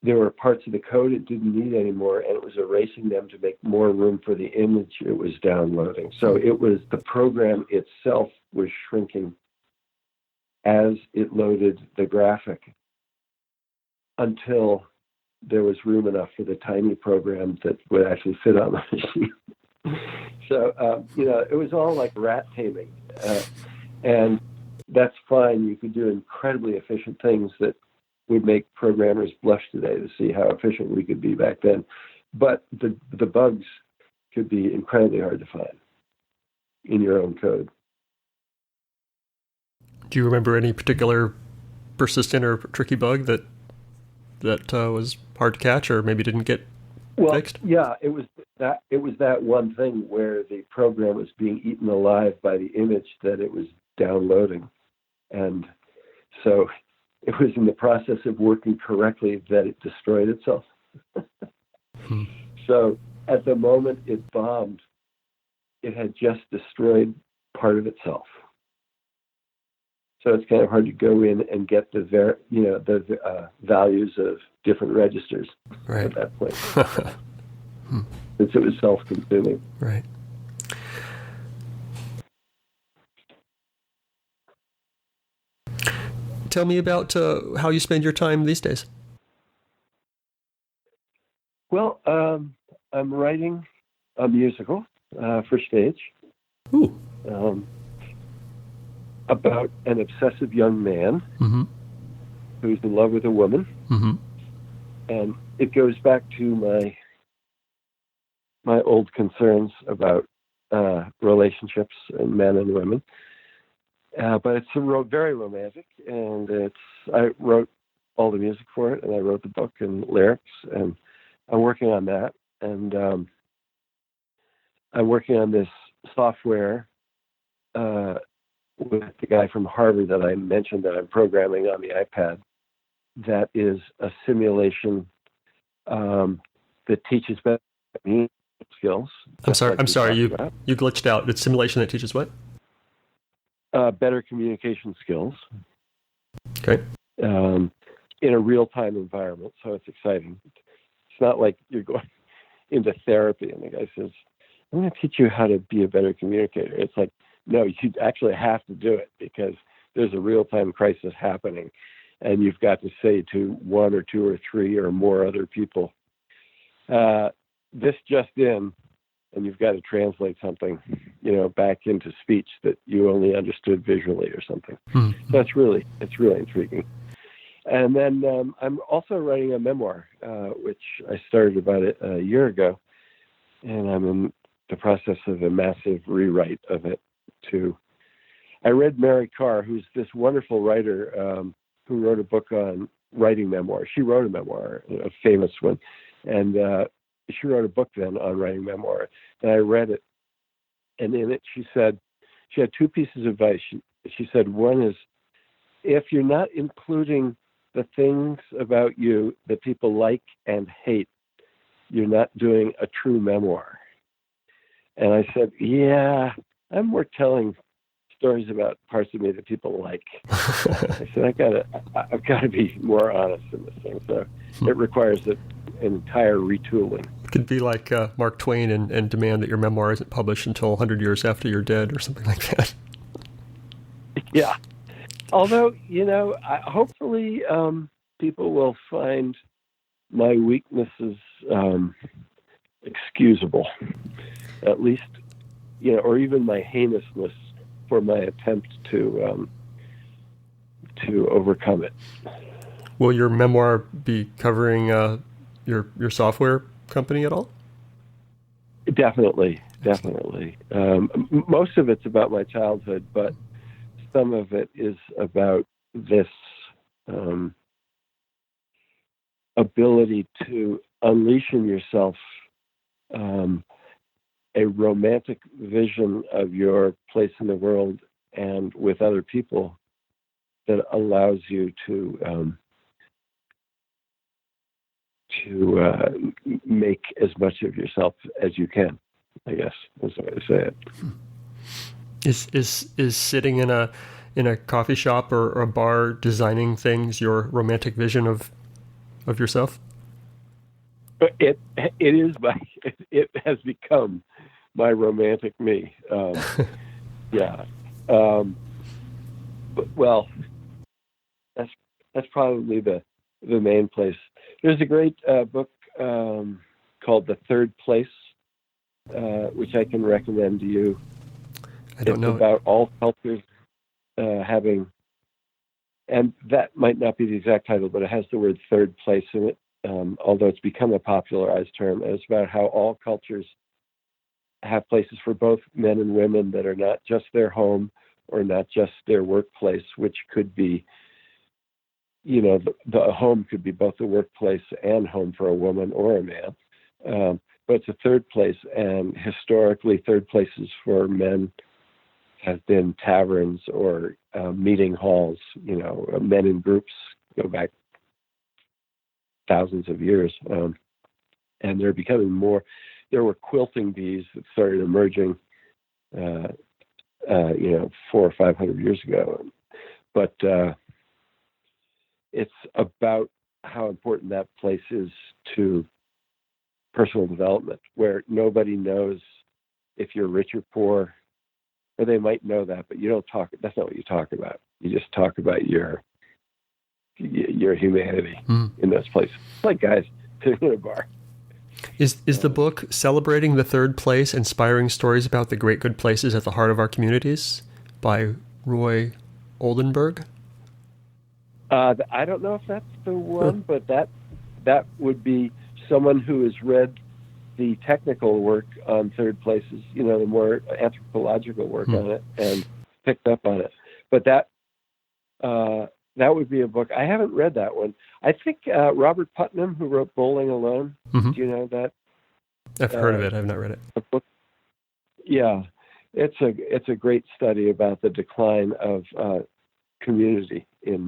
there were parts of the code it didn't need anymore, and it was erasing them to make more room for the image it was downloading. So it was the program itself was shrinking as it loaded the graphic until there was room enough for the tiny program that would actually fit on the machine. So, it was all like rat taming. And that's fine. You could do incredibly efficient things that would make programmers blush today to see how efficient we could be back then. But the bugs could be incredibly hard to find in your own code. Do you remember any particular persistent or tricky bug that was hard to catch, or maybe didn't get fixed? Yeah, it was that one thing where the program was being eaten alive by the image that it was downloading. And so it was in the process of working correctly that it destroyed itself. So at the moment it bombed, it had just destroyed part of itself. So it's kind of hard to go in and get the values of different registers right. at that point, since it was self-consuming. Right. Tell me about how you spend your time these days. Well, I'm writing a musical for stage. Ooh. About an obsessive young man mm-hmm. who's in love with a woman. Mm-hmm. And it goes back to my old concerns about relationships and men and women. But it's very romantic, and I wrote all the music for it, and I wrote the book and lyrics, and I'm working on that. And I'm working on this software with the guy from Harvard that I mentioned that I'm programming on the iPad. That is a simulation that teaches better skills. I'm sorry. You glitched out. It's simulation that teaches what? Better communication skills. Okay. In a real-time environment, so it's exciting. It's not like you're going into therapy and the guy says, I'm going to teach you how to be a better communicator. It's like, no, you actually have to do it because there's a real-time crisis happening, and you've got to say to one or two or three or more other people, this just in, and you've got to translate something, back into speech that you only understood visually or something. Mm-hmm. So it's really intriguing. And then I'm also writing a memoir, which I started about a year ago, and I'm in the process of a massive rewrite of it too. I read Mary Carr, who's this wonderful writer who wrote a book on writing memoirs. She wrote a memoir, a famous one, and she wrote a book then on writing memoir. And I read it, and in it she said she had two pieces of advice. She said one is, if you're not including the things about you that people like and hate, you're not doing a true memoir. And I said, yeah, I'm more telling stories about parts of me that people like. I said, I've got to be more honest in this thing. So it requires an entire retooling. could be like Mark Twain and demand that your memoir isn't published until 100 years after you're dead or something like that. Yeah. Although, hopefully people will find my weaknesses excusable, at least, or even my heinousness for my attempt to overcome it. Will your memoir be covering your software company at all? Definitely. Most of it's about my childhood, but some of it is about this ability to unleash in yourself a romantic vision of your place in the world and with other people that allows you to make as much of yourself as you can, I guess is the way to say it. Is sitting in a coffee shop or a bar designing things your romantic vision of yourself? It has become my romantic me. Yeah. Well, that's probably the main place. There's a great book called The Third Place, which I can recommend to you. I don't know. It's about all cultures having, and that might not be the exact title, but it has the word third place in it, although it's become a popularized term. And it's about how all cultures have places for both men and women that are not just their home or not just their workplace, which could be, the home could be both a workplace and home for a woman or a man. But it's a third place, and historically third places for men have been taverns or meeting halls. Men in groups go back thousands of years, and they're becoming more. There were quilting bees that started emerging, 400 or 500 years ago, but it's about how important that place is to personal development, where nobody knows if you're rich or poor, or they might know that, but you don't talk. That's not what you talk about. You just talk about your humanity in those places. It's like guys sitting in a bar. Is the book celebrating the third place, inspiring stories about the great good places at the heart of our communities by Roy Oldenburg? I don't know if that's the one, but that would be someone who has read the technical work on third places, the more anthropological work on it, and picked up on it. But that would be a book. I haven't read that one. I think Robert Putnam, who wrote Bowling Alone, do you know that? I've heard of it. I've not read it. A book. Yeah, it's a great study about the decline of community in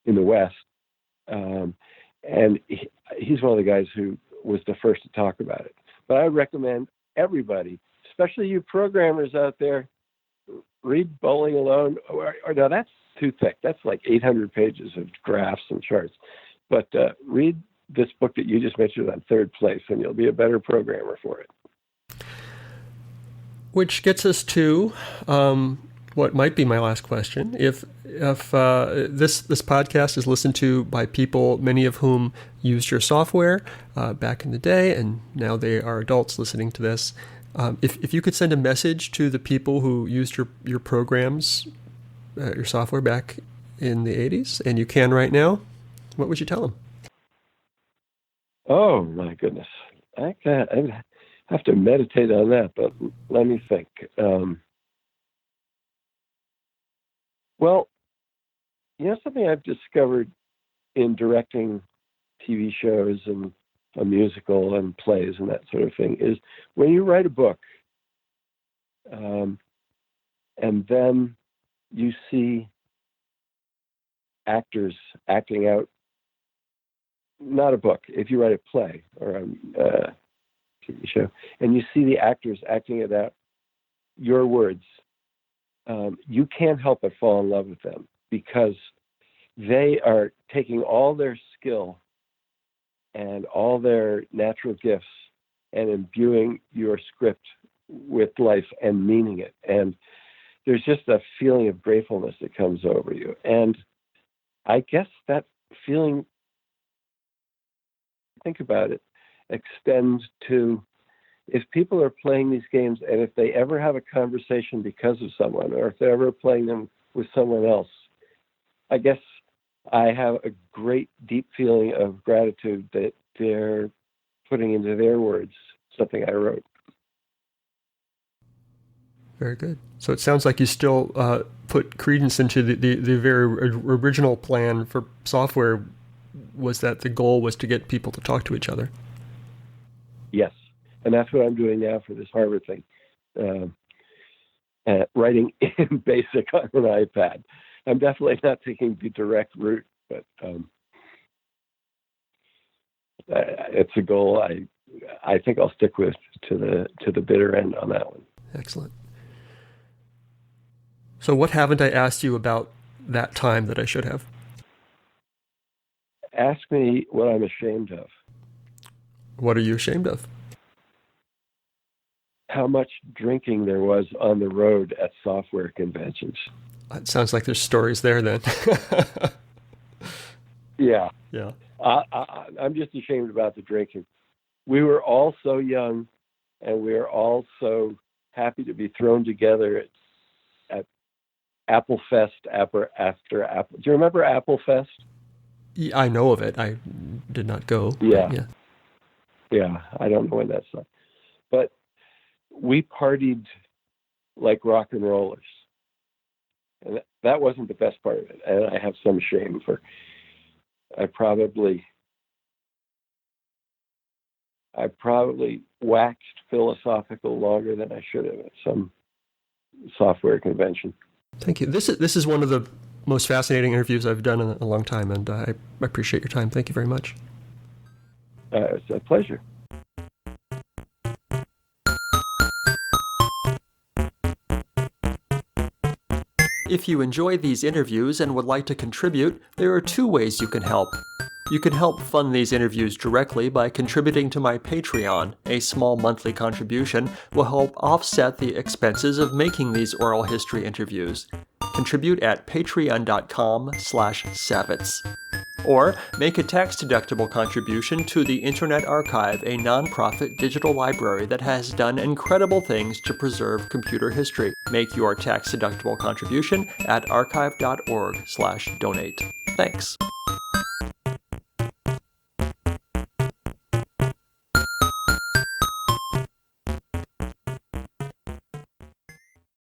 the West, and he's one of the guys who was the first to talk about it. But I recommend everybody, especially you programmers out there, read Bowling Alone. Or no, that's too thick. That's like 800 pages of graphs and charts. But read this book that you just mentioned on Third Place, and you'll be a better programmer for it. Which gets us to what might be my last question. If this podcast is listened to by people, many of whom used your software back in the day, and now they are adults listening to this, if you could send a message to the people who used your programs, your software back in the 80s, and you can right now, what would you tell them? Oh, my goodness. I have to meditate on that, but let me think. Well, something I've discovered in directing TV shows and a musical and plays and that sort of thing is when you write a book, and then you see actors acting out, not a book, if you write a play or a TV show, and you see the actors acting it out, your words, you can't help but fall in love with them because they are taking all their skill and all their natural gifts and imbuing your script with life and meaning it. And there's just a feeling of gratefulness that comes over you. And I guess that feeling, think about it, extends to if people are playing these games and if they ever have a conversation because of someone, or if they're ever playing them with someone else, I guess I have a great deep feeling of gratitude that they're putting into their words something I wrote. Very good. So it sounds like you still put credence into the very original plan for software, was that the goal was to get people to talk to each other. Yes. And that's what I'm doing now for this Harvard thing. Writing in BASIC on an iPad. I'm definitely not taking the direct route, but it's a goal I think I'll stick with to the bitter end on that one. Excellent. So what haven't I asked you about that time that I should have? Ask me what I'm ashamed of. What are you ashamed of? How much drinking there was on the road at software conventions. It sounds like there's stories there then. Yeah. Yeah. I'm just ashamed about the drinking. We were all so young, and we were all so happy to be thrown together at Apple Fest after Apple. Do you remember Apple Fest? Yeah, I know of it. I did not go. Yeah. Yeah, I don't know when that's like. But we partied like rock and rollers. And that wasn't the best part of it. And I have some shame for I probably waxed philosophical longer than I should have at some software convention. Thank you. This is one of the most fascinating interviews I've done in a long time, and I appreciate your time. Thank you very much. It's a pleasure. If you enjoy these interviews and would like to contribute, there are two ways you can help. You can help fund these interviews directly by contributing to my Patreon. A small monthly contribution will help offset the expenses of making these oral history interviews. Contribute at patreon.com/Savitz. Or make a tax-deductible contribution to the Internet Archive, a nonprofit digital library that has done incredible things to preserve computer history. Make your tax-deductible contribution at archive.org/donate. Thanks.